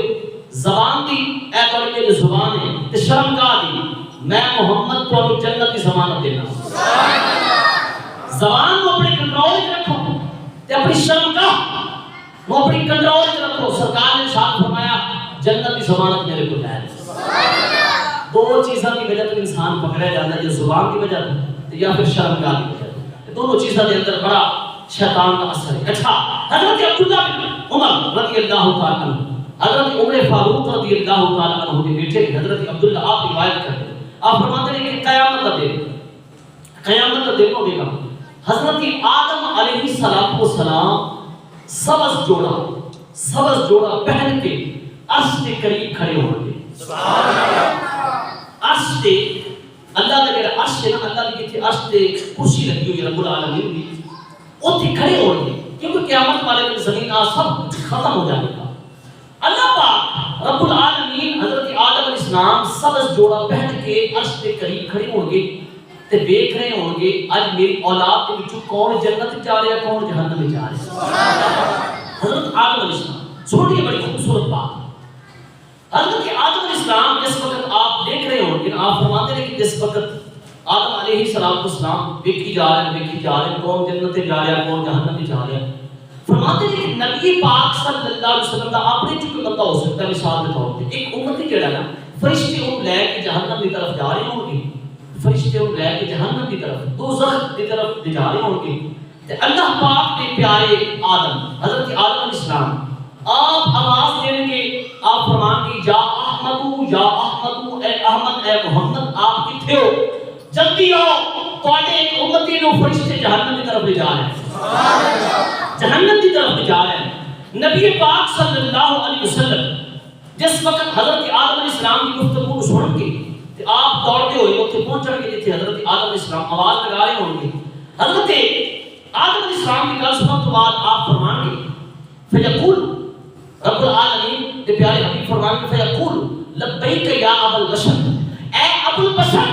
زبان دی اے تواڈی میری زبان ہے تے شرمگاہ دی, میں محمد تانوں جنت دی ضمانت دینا. سبحان اللہ. زبان کو اپنے کنٹرول وچ رکھو تے اپنی شرمگاہ وہ اپنی کنٹرول وچ رکھو. سرکار نے ارشاد فرمایا جنت دی ضمانت میرے کو ہے. سبحان اللہ. 2 چیزاں دی وجہ تو انسان پکڑا جاتا ہے, یا زبان کی وجہ سے یا پھر شرمگاہ کی وجہ سے. دونوں چیزاں دے اندر بڑا شیطان کا اثر ہے. اچھا حضرت عبداللہ بن عمر رضی اللہ تعالیٰ عنہ, حضرت عمر فاروق رضی اللہ تعالیٰ عنہ کے بیٹے حضرت عبداللہ آپ روایت کرتے ہیں, آپ فرماتے ہیں کہ قیامت کا دن ہوگا, حضرت آدم علیہ السلام سبز جوڑا پہن کے عرش کے قریب کھڑے ہوں گے. سبحان اللہ. عرش تے اللہ دا جڑا عرش ہے نا, اللہ دی جتھے عرش تے کرسی لگی ہوئی رب العالمین دی, اوتھے کھڑے ہوں گے کیونکہ قیامت والے دن زمین سب ختم ہو جائے گا. اللہ پاک رب العالمین حضرت آدم علیہ السلام سبز جوڑا پہن کے عرش کے قریب کھڑے ہوں گے تے دیکھ رہے ہوں گے اج میری اولاد کے وچوں کون جنت جا رہا ہے کون جہنم میں جا رہا ہے. سبحان اللہ. حضرت آدم علیہ السلام چھوٹی بڑی خوبصورت بات. حضرت آدم علیہ السلام جس وقت آپ دیکھ رہے ہوں گے, آپ فرماتے ہیں کہ جس وقت آدم علیہ السلام دیکھی جا رہے ہیں کون جنت جا رہا ہے کون جہنم میں جا رہا ہے. فرماتے ہیں کہ نبی پاک صلی اللہ علیہ وسلم کا اپنے چکے بندہ ہو سکتا ہے. مثال کے طور پہ ایک امتی جڑا نا فرشتے ان لے کے جہنم کی طرف جا رہے ہوں گے, فرشتے ان لے کے جہنم کی طرف دوزخ کی طرف جا رہے ہوں گے. اللہ پاک کے پیارے آدم حضرت آدم علیہ السلام آپ آواز دیں گے, آپ فرمان کی یا احمد اے احمد اے محمد آپ کتھے ہو, جلدی آؤ تواڈے ایک امتی نو فرشتے جہنم کی طرف لے جا رہے ہیں. سبحان اللہ. جہنم کی طرف لے جا رہے ہیں. نبی پاک صلی اللہ علیہ وسلم جس وقت حضرت آدم علیہ السلام کی گفتگو کو سن کے تے آپ دوڑتے ہوئے اوتھے پہنچن گے جتھے حضرت آدم علیہ السلام آواز لگا رہے ہوں گے. حضرت آدم علیہ السلام کی گل سنن تو بعد آپ فرمان گے فیقول رب العالمین کے پیارے حبیب فرمان گے فیقول لبیک یا ابو البشر, اے ابو البشر,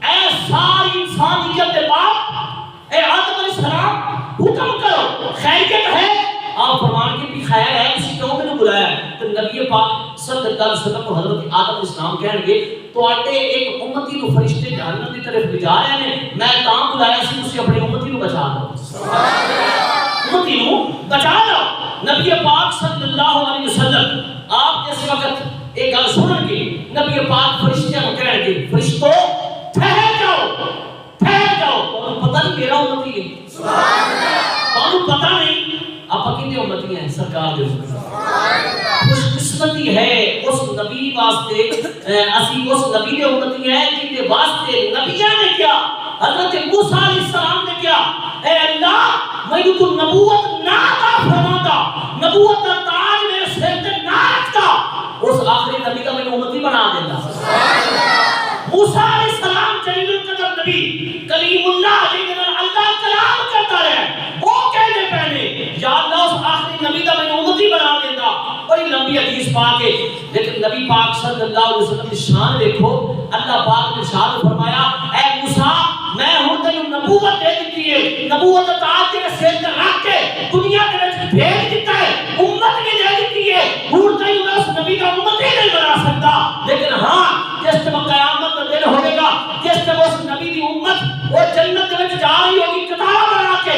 اے ساری انسانیت کے باپ, اے آدم علیہ السلام حکم کرو خیریت ہے. آپ فرمان کے بھی خیر ہے, کسی کیوں میں نے بلایا ہے. تو نبی پاک صلی اللہ علیہ وسلم کو حضرت آدم علیہ السلام کہن گے تو آٹے ایک امتی کو فرشتے جہنم کی طرف لے جا رہے ہیں, میں تاں بلایا سی تسی اپنی امتی کو بچا دو. سبحان اللہ. امتی نو بچا لو. نبی پاک صلی اللہ علیہ وسلم آپ جس وقت ایک گل سنن گے نبی پاک فرشتیاں نو کہن گے فرشتو ٹھہر جاؤ تمہیں پتہ نہیں میرا امتی ہے. سبحان اللہ. تمہیں پتہ نہیں آپ کتنے امتی ہیں سرکار دے. خوش قسمتی ہے اس نبی واسطے اسی اس نبی دے امتی ہیں جن دے واسطے نبیاں نے کیا حضرت موسیٰ علیہ السلام نے کیا اے اللہ مجھے تو نبوت نہ عطا فرماتا نبوت کا تاج میرے سر تے نہ رکھتا اس آخری نبی کا میں امتی بنا دیتا. موسیٰ علیہ السلام جلیل القدر نبی کلیم اللہ جن اللہ کلام کرتا رہا وہ کہنے پہنے یا اللہ اس آخری نبی کا میں امتی بنا دیتا. بڑی لمبی حدیث پاک ہے لیکن نبی پاک صلی اللہ علیہ وسلم کی شان دیکھو. اللہ پاک نے ارشاد فرمایا اے موسیٰ میں ہن تینوں نبوت دے دیتی ہے نبوت کا تاج تیرے سر تے رکھ کے دنیا دے وچ بھیج دیتا ہے امت بھی دے دیتی ہے. ہن تینوں میں اس نبی کا امت ہی نہیں بنا سکتا لیکن ہاں جس تے قیامت کا دن ہوے گا جس تے اس نبی دی امت وہ جنت دے وچ جا رہی ہوگی قطار بنا کے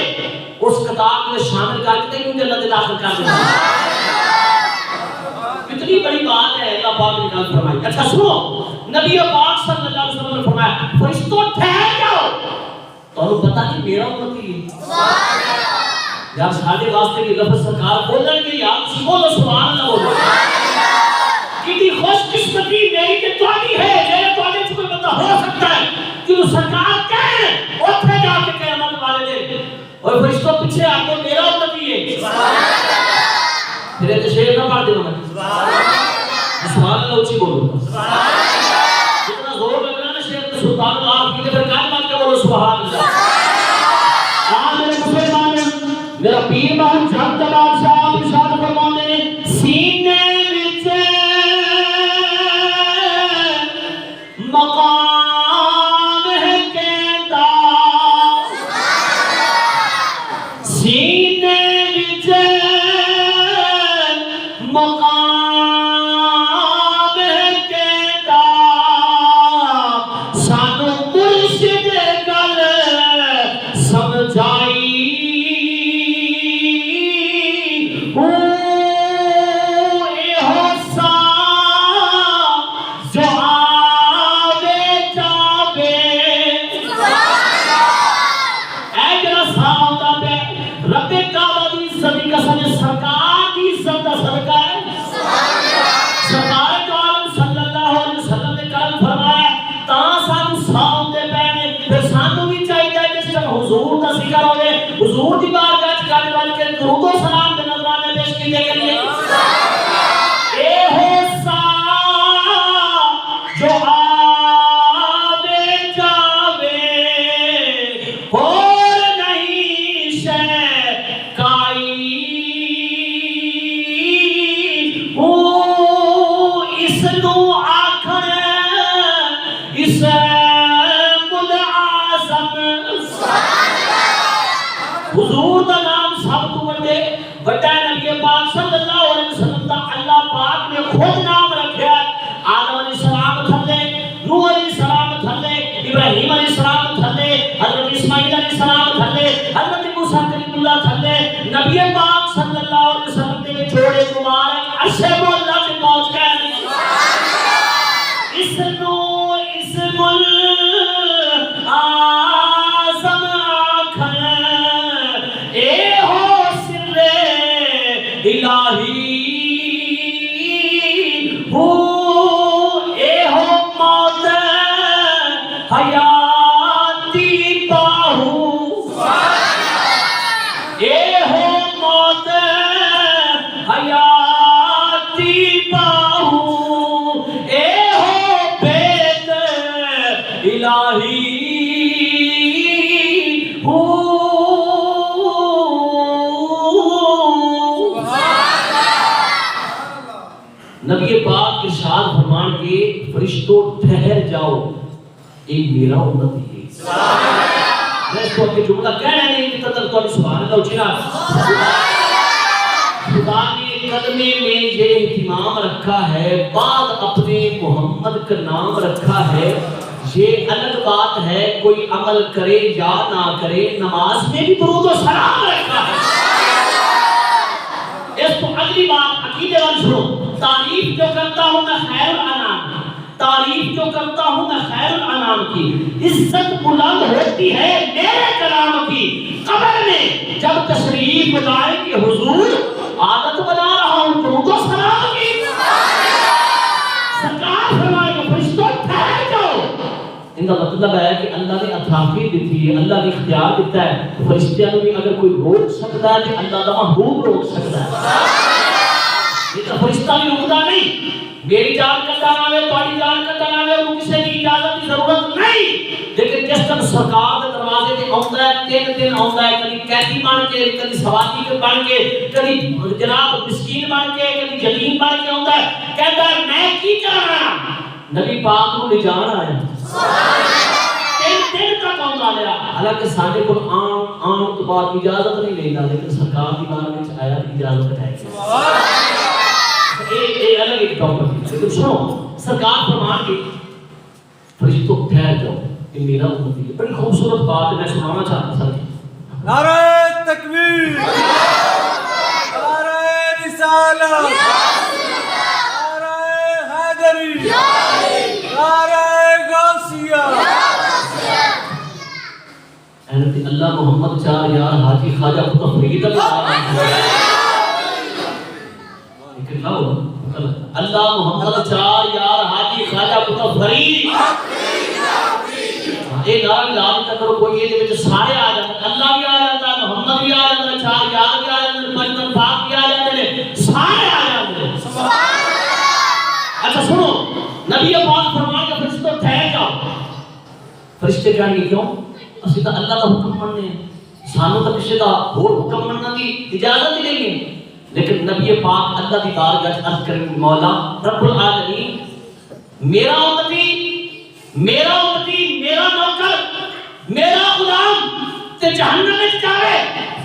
اس قطار میں شامل کر کے تینوں جنت داخل کر دے گا. کتنی بڑی بات ہے اللہ پاک نے کہا فرمائی. اچھا سنو نبی پاک صلی اللہ علیہ وسلم نے فرمایا فرشتوں ٹھہر جاؤ تمہیں پتہ نہیں میرا امتی ہے. سبحان اللہ. یار سارے واسطے کی لفظ سرکار بولن گے یار تسی بولو سبحان اللہ بولو. کتنی خوش قسمتی میری تے تہاڈی ہے جے تہاڈے چ کوئی بندہ ہو سکتا ہے کہ سرکار کہے اوتھے جا کے قیامت والے دن اور فرشتوں پیچھے آ کے میرا امتی ہے. سبحان اللہ. پھر تشریف نہ پڑھ دینا. سبحان اللہ. سبحان اللہ اونچی بولو. سبحان اللہ. جتنا زور لگنا نا شیخ تو سبحان اللہ آپ کی پھر کان بات کے بولو سبحان اللہ. آج میرے مسلمان میرا پیر بہن جھٹ کا بادشاہ ارشاد فرماتے ہیں سینے وچ مقام ہے کہتا سینے وچ مقام ہے کہتا سانو مرشد گل سمجھائی حضور دی بارگاہ وچ کرنے والے کے درود و سلام دے نذرانے پیش کیتے گئے. اے ہو سا جو آوے جاوے اور نہیں شے کائی اس نو آکھن اس حضور دا نام سب تو بڑا نبی پاک صلی اللہ علیہ وسلم دا اللہ پاک نے خود نام رکھا ہے. آدم علیہ السلام تھلے نوح علیہ السلام تھلے ابراہیم علیہ السلام تھلے حضرت اسماعیل علیہ السلام تھلے حضرت موسیٰ کلیم اللہ تھلے نبی پاک صلی اللہ علیہ وسلم دے جوڑے مبارک عرش مولا تے پہنچ گئے. اس نو اسم اعظم الہی ہو اے ہو موت حیاتی باہو اے ہو موت حیاتی باہو اے ہو بیت الہی ہو. نبی پاک ارشاد فرمان کے فرشتوں ٹھہر جاؤ یہ میرا امتی ہے. سبحان اللہ. میں اس کو اپنی جملہ کہنا نہیں کہ تدر تو سبحان اللہ اچھنا. خدا نے قدمے میں یہ اہتمام رکھا ہے بعد اپنے محمد کا نام رکھا ہے. یہ الگ بات ہے کوئی عمل کرے یا نہ کرے نماز میں بھی درود و سلام رکھا ہے. اگلی بات عقیدے والی سنو. تعریف جو کرتا ہوں میں خیر الانام، تعریف جو کرتا ہوں میں خیر الانام کی، عزت بلند ہوتی ہے میرے کلام کی. قبر میں جب تشریف لائیں گے حضور عادت بنا رہا ہوں درود و سلام کی. سرکار فرمائے کہ فرشتوں ٹھہر جاؤ. ان کا مطلب ہے کہ اللہ نے عطا دیتی ہے، اللہ نے اختیار دیتا ہے. فرشتوں نے بھی اگر کوئی روک سکتا ہے کہ اللہ کا محبوب روک سکتا ہے. یہ تو فرشتہ بھی رکتا نہیں. میری جان کا نام ہے، تمہاری جان کا نام ہے، وہ کسی کی اجازت کی ضرورت نہیں. لیکن جس طرح سرکار کے دروازے پہ آتا ہے، 3 دن آتا ہے، کبھی قیدی بن کے، کبھی سواری کے بن کے، کبھی جناب مسکین بن کے، کبھی یتیم بن کے آتا ہے. کہتا ہے میں کی کرنا، نبی پاک کو لے جان آیا. 3 دن تک آتا رہا. حالانکہ سارے کو آن تو بعد اجازت نہیں لینا، لیکن سرکار کی بار میں آیا اجازت ہے. یہ الگ ایک ٹاپک ہے. لیکن سنو سرکار فرمان کے فرشتوں ٹھہر جاؤ کہ میرا امتی ہے. بڑی خوبصورت بات میں سنانا چاہتا تھا. نعرہ تکبیر، نعرہ رسالت، نعرہ حیدری، نعرہ غوثیہ. اللہ محمد چار یار حاجی خواجہ قطب فرید اللہ محمد چار یار حاجی خواجہ قطب فرید. یہ نام بھی لا دیتا کرو. کوئی یہ وچ سارے آ جاتے، اللہ بھی آ جاتا ہے، محمد بھی آ جاتا ہے، چار یار بھی آ جاتے ہیں، پنجتن پاک بھی آ جاتے ہیں، سارے آ جاتے ہیں. اچھا سنو نبی پاک فرمان کے فرشتوں ٹھہر جاؤ. فرشتے کہیں گے کیوں؟ اسی تو اللہ کا حکم مننے ہیں، سانوں تو کسی کا اور حکم مننے کی اجازت ہی نہیں ہے. لیکن نبی پاک اللہ کی بارگاہ میں عرض کریں مولا رب العالمین میرا امتی، میرا نوکر، میرا غلام تے جہنم میں جاوے.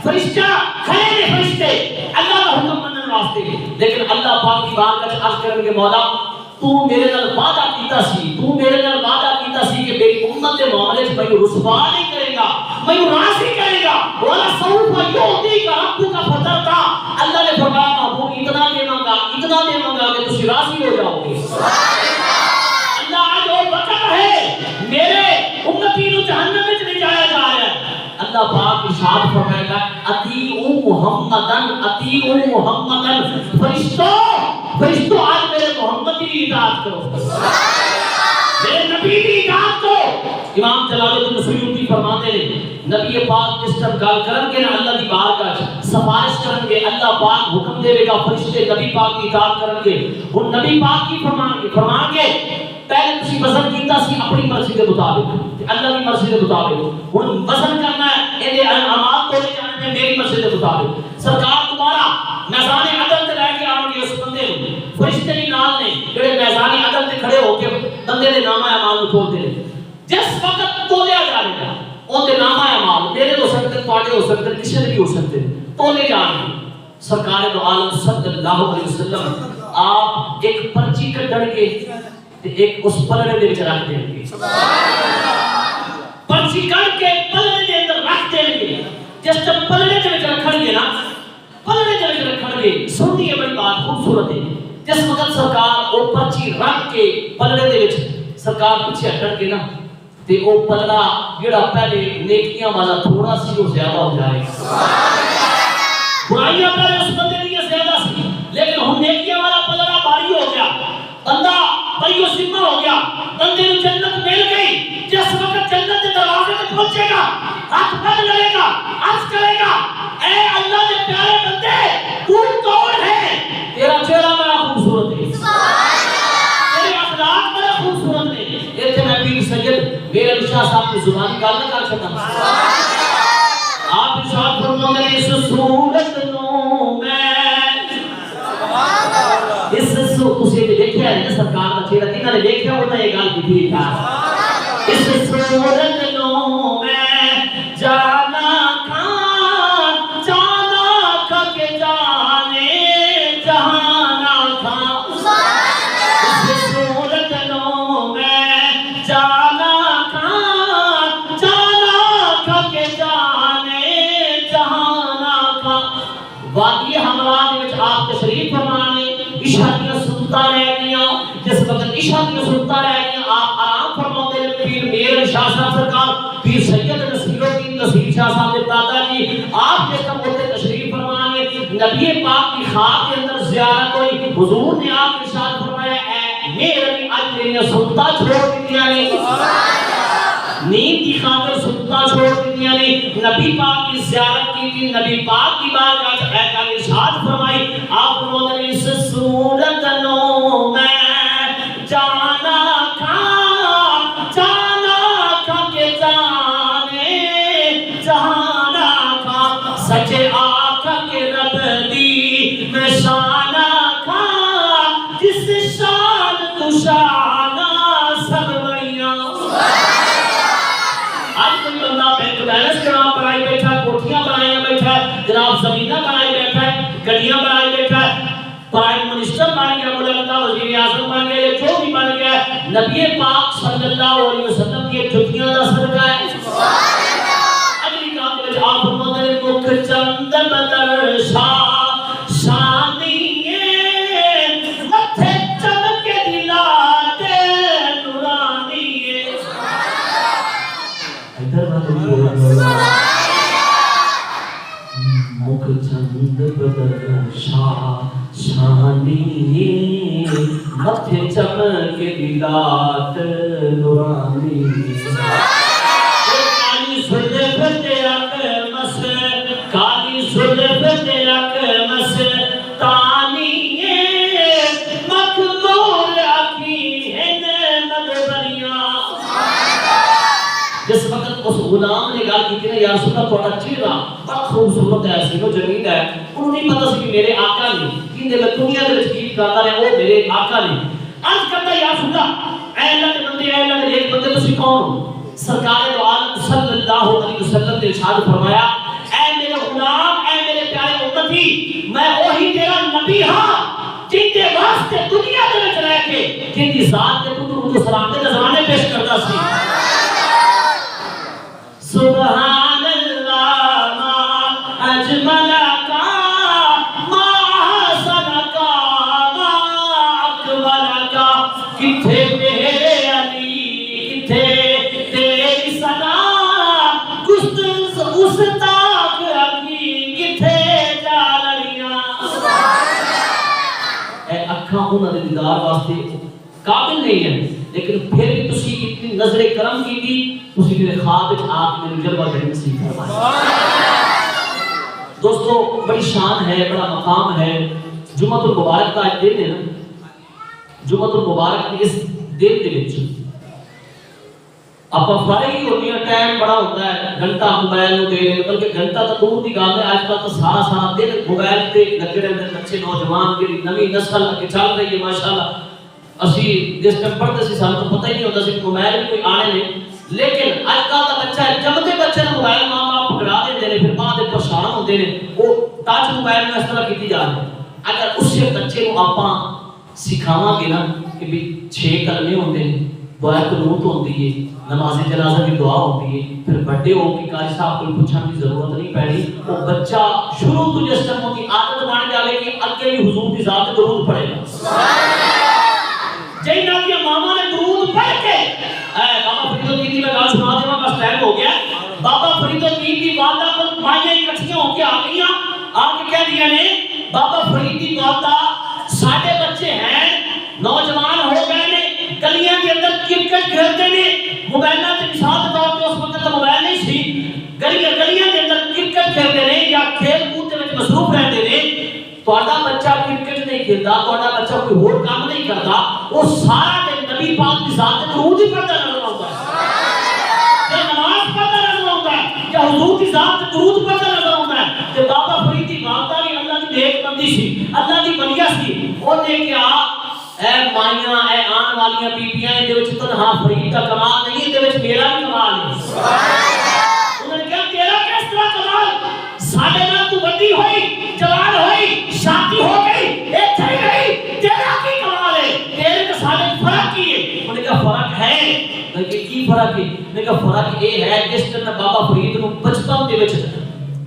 فرشتہ کھڑے نے فرشتے اللہ کا حکم مننے واسطے. لیکن اللہ پاک کی بارگاہ میں عرض کریں کہ مولا تو میرے نال وعدہ کیتا سی، تو میرے نال وعدہ کیتا سی کہ میری امت کے معاملے میں مجھے رسوا نہیں کرے گا، مجھے راضی کرے گا. ولا سوف یعطیک ربک فترضی. اللہ نے فرمایا محبوب اتنا دیواں گا کہ تسی راضی ہو جاؤ گے. اللہ آج وہ وقت ہے میرے امتی نو جہنم میں لے جایا جا رہا ہے. اللہ پاک ارشاد فرمائے گا اطیعوا محمدن. فرشتوں آج میرے محمد کی اطاعت کرو، میرے نبی کی اطاعت کرو. امام جلال الدین سیوطی فرماتے ہیں نبی پاک جس طرح گل کرن کے اللہ دی بارگاہ سفارش کرن گے، اللہ پاک حکم دے گا فرشتے نبی پاک کی اطاعت کرن گے. ہن نبی پاک کی فرمان کے پہلے تسی وزن کیتا سی اپنی مرضی کے مطابق، اللہ کی مرضی کے مطابق. ہن وزن کرنا ہے اے اعمال تو لے جانے میں میری مرضی کے مطابق. سرکار دوبارہ میدان عدل تے لے کے آن گے اس بندے نوں. فرشتے بھی نال نے جڑے میدان عدل تے کھڑے ہو کے بندے دے نامہ اعمال نوں کھولتے ہیں. جس وقت تولیا جائے گا اون دے نامہ اعمال میرے ہو سکتے، تواڈے ہو سکتے، کسی دے بھی ہو سکتے، تولے جان گے. سرکار دو عالم صلی اللہ علیہ وسلم آپ ایک پرچی کڈن گے تے ایک اس پلڑے دے وچ رکھ دیں گے. پرچی کڈ کے پلڑے دے اندر رکھ دیں گے. جس تے پلڑے دے وچ رکھن گے نا، پلڑے دے وچ رکھن گے. سنیے بڑی بات خوبصورت ہے. جس وقت سرکار وہ پرچی رکھ کے پلڑے دے وچ سرکار پیچھے ہٹن گے نا تے وہ پلڑا جڑا پہلے نیکیاں والا تھوڑا سی وہ زیادہ ہو جائے گا. برائیاں پہلے اس بندے دی زیادہ سی، لیکن ہن نیکیاں والا پلڑا بھاری ہو گیا، بندہ بڑی ذمہ ہو گیا. بندے کو جنت مل گئی. جس وقت جنت کے دروازے پہ پہنچے گا ہاتھ بند لگے گا، عرض کرے گا اے اللہ کے پیارے بندے تو کون ہے؟ تیرا چہرہ بڑا خوبصورت ہے، تیرے اخلاق بڑے خوبصورت ہیں. ایتھے میں پیر سید میرے شاہ صاحب کی زبانی گل نہ کر سکتا. آپ ارشاد فرماتے ہیں اس صورت نو میں اس تسی دیکھیا ہے نا سرکار دا چہرہ جنہاں نے دیکھیا ہوتا یہ گل کی تھی. اس صورت نو میں جانا کھا کے جانے جہانا کھا. اس صورت نو میں جانا کھا کے جانے جہانا کھا. وادی حمراء دے وچ آپ تشریف سنتا رہ گیا جس وقت عشاء دی سنتا رہ گیا آپ آرام فرماتے ہیں پیر میر شاہ صاحب سرکار پیر سید نصیر الدین نصیر شاہ صاحب کے دادا جی آپ جس کا ہوتے تشریف فرمانے نبی پاک کی خواب کے اندر زیارت ہوئی حضور نے آپ کے ارشاد فرمایا اے میرے بھی آج تیری سنتا چھوڑ دیا نہیں نیند کی خاطر سنتا چھوڑ دیا نہیں نبی پاک کی زیارت کی تھی نبی پاک کی بات کا ارشاد فرمائی آپ فرماتے ہیں اس صورت نو میں جانا کھا کے جانے جانا کھا سچے آقا کے رب دی میں شانہ کھا جس شان تو شانہ سب بڑیاں آج کوئی بندہ بینک بیلنس جناب بنائی بیٹھا ہے کوٹھیاں بنائی بیٹھا ہے جناب زمینہ بنائی بیٹھا ہے گڑیاں بنائی بیٹھا ہے پرائم منسٹر بن گیا ملک کا وزیر اعظم بن گیا یا جو بھی بن گیا نبی پاک صلی اللہ علیہ وسلم کی جھکیاں دا صدقہ ہے اگلی کام کے وچ آپ فرماتے ہیں مکھ چند بدر شاہ شانیے متھے چمک کے دلاتے نورانیے ادھر بات مکھ چند بدر شاہ شانی متھے چمک دلات نورانی کالی زلف تیرا مس کالی زلف تیرا مس تانی مخمور اکی ہن مدبریاں جس وقت اس غلام نے گل کی کہ یا رسول اللہ تھوڑا چہرہ بڑا خوبصورت ہے حسین و جمیل ہے انہوں نہیں پتا سی کہ میرے آقا نے کہ میں دنیا دے وچ کی گاتا ہے وہ میرے آقا نے عرض کرتا یا رسول اللہ اے اللہ کے بندے اے اللہ کے ایک بندے تسی کون ہو سرکار دو عالم صلی اللہ علیہ وسلم نے ارشاد فرمایا اے میرے غلام اے میرے پیارے امتی میں وہی تیرا نبی ہاں جن کے واسطے دنیا دے وچ رہ کے جن دی ذات تے تو مجھے سلام دے نذرانے پیش کردا سی سبحان اللہ ما اجمل کا ما حسن کا ما اکمل کا کتھے میرے علی کتھے تیری صدا گستاخ اکی کتھے جالڑیاں اے اکھاں انہاں دے دیدار واسطے قابل نہیں ہیں لیکن پھر بھی تسی اتنی نظر کرم کی دی تسی میرے خواب وچ آپ میرے جلوہ دے نصیب فرمایا دوستو بڑی شان ہے بڑا مقام ہے جمعہ المبارک کا دن ہے نا جمعہ المبارک کی اس دن دے وچ اپا فارغی ہوتی ہے ٹائم بڑا ہوتا ہے گھنٹہ موبائل نو دے رہے بلکہ گھنٹہ تو دور دی گل ہے آج کل تو سارا دن موبائل تے لگے رہندے بچے نوجوان دی نویں نسل اگے چل رہی ہے ماشاءاللہ اسی جس ٹائم پڑھتے سی سانوں تو پتہ ہی نہیں ہوتا سی موبائل بھی کوئی آنے نہیں لیکن آج کل کا بچہ جمتے بچے نے موبائل ماں باپ پکڑا دیتے ہیں پھر بعد پریشان ہوتے ہیں وہ ٹچ موبائل میں اس طرح کی جا رہی ہے اگر اس سے بچے کو آپ سکھاواں گے نا کہ بھی 6 کلمے ہوتے ہیں دعا قنوت ہوتی ہے نماز جنازہ کی دعا ہوتی ہے پھر بڑے ہو کہ قاری صاحب کو پوچھنے کی ضرورت نہیں پڑی وہ بچہ شروع تو جس ٹائم کی عادت بن جائے کہ اگے بھی حضور کی ذات درود پڑھے گا جینا کی ماما نے درود پڑھ کے بابا فرید الدین کی میں گل سنا دے بس ٹائم ہو گیا بابا فرید الدین کی والدہ کو مائیں اکٹھیاں ہو کے آ گئیاں آ کے کہہ دیا نے بابا فرید کی والدہ ساڈے بچے ہیں نوجوان ہو گئے نے گلیاں کے اندر کرکٹ کھیلتے نے موبائلاں تے مثال دے طور تے اس وقت تو موبائل نہیں سی گلیاں کے اندر کرکٹ کھیلتے نے یا کھیل کود دے وچ مصروف رہندے نے تہاڈا بچہ کرکٹ نہیں کھیلدا تہاڈا بچہ کوئی ہور کام نہیں کردا وہ سارا دن نبی پاک دی ذات تے درود ہی پڑھدا نظر آوندا ہے یا نماز پڑھدا نظر آوندا ہے یا حضور دی ذات تے درود پڑھدا نظر آوندا ہے تے بابا فرید دی والدہ بھی اللہ دی نیک بندی سی اللہ دی ولیہ سی او نے کہا اے مائیاں اے آن والیاں بیبیاں دے وچ تنہا فرید دا کمال نہیں دے وچ میرا بھی کمال ہے انہوں نے کہا تیرا کس طرح کمال ساڈے نال تو بڑی ہوئی جوان ہوئی شادی ہو گئی ایتھے ہی رہی تیرا کی کمال ہے تیرے تے ساڈے فرق کی ہے انہوں نے کہا فرق ہے کہ کی فرق ہے انہوں نے کہا فرق یہ ہے جس طرح بابا فرید نو بچپن دے وچ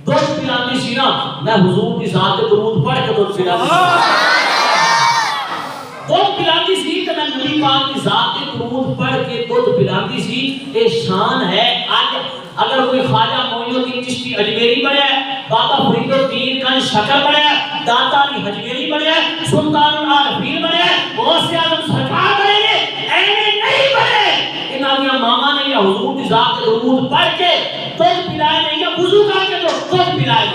دودھ پلاندی سی نا میں حضور دی ذات تے درود پڑھ کے دودھ پلاندی دودھ پلاندی سی تے میں نبی پاک کی ذات تے درود پڑھ کے دودھ پلاندی سی. اے شان ہے. اج اگر کوئی خواجہ معین الدین چشتی اجمیری بنیا ہے, بابا فرید الدین گنج شکر بنیا ہے, داتا علی حجویری بنیا ہے, سلطان العارفین بنیا ہے, غوث اعظم سرکار بنے گے, ایویں نہیں بنے. انہاں دی ماما نے یا حضور دی ذات تے درود پڑھ کے دودھ پلائے نہیں, یا وضو کر کے دودھ پلائے.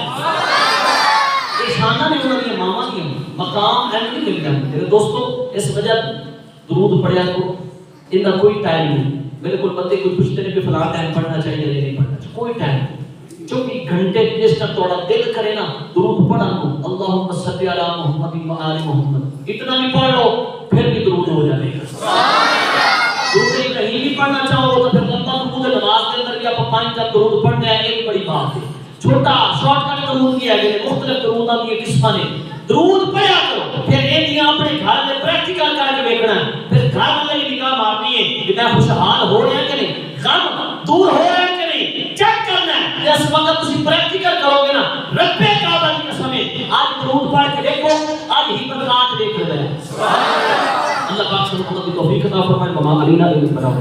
یہ شانہ نے انہاں دی ماما دی مقام ہے نہیں مل جاندے. میرے دوستو اس وجہ درود پڑھیا کرو, انہاں کوئی ٹائم نہیں. میرے کو بندے کوئی پوچھتے ہیں کہ فلاں ٹائم پڑھنا چاہیے یا نہیں پڑھنا چاہیے, کوئی ٹائم نہیں. 24 گھنٹے جس طرح تھوڑا دل کرے نا درود پڑھا لو. اللہم صلی علی محمد و آل محمد اتنا بھی پڑھ لو پھر بھی درود ہو جائے گا. درود ابراہیم بھی پڑھنا چاہو تو پھر لمبا درود نماز کے اندر بھی آپ 5 کا درود پڑھنا ہے, ایک بڑی بات ہے. چھوٹا شارٹ کٹ درود کیا گیا, مختلف درودوں کی قسمیں نے. درود پڑھا کرو, پھر یہ اپنے گھر میں پریکٹیکل کر کے دیکھنا ہے. پھر گھر والے کی نگاہ مارنی ہے کہ میں خوشحال ہو رہا کہ نہیں, غم دور ہو رہا ہے کہ نہیں, چیک کرنا ہے. جس وقت تسی پریکٹیکل کرو گے نا, رب کعبہ کی قسم ہے آج درود پڑھ کے دیکھو, آج ہی بدلات دیکھ رہے ہیں. اللہ پاک سے محمد کی توفیق عطا فرمائے. وما علینا الا البلاغ.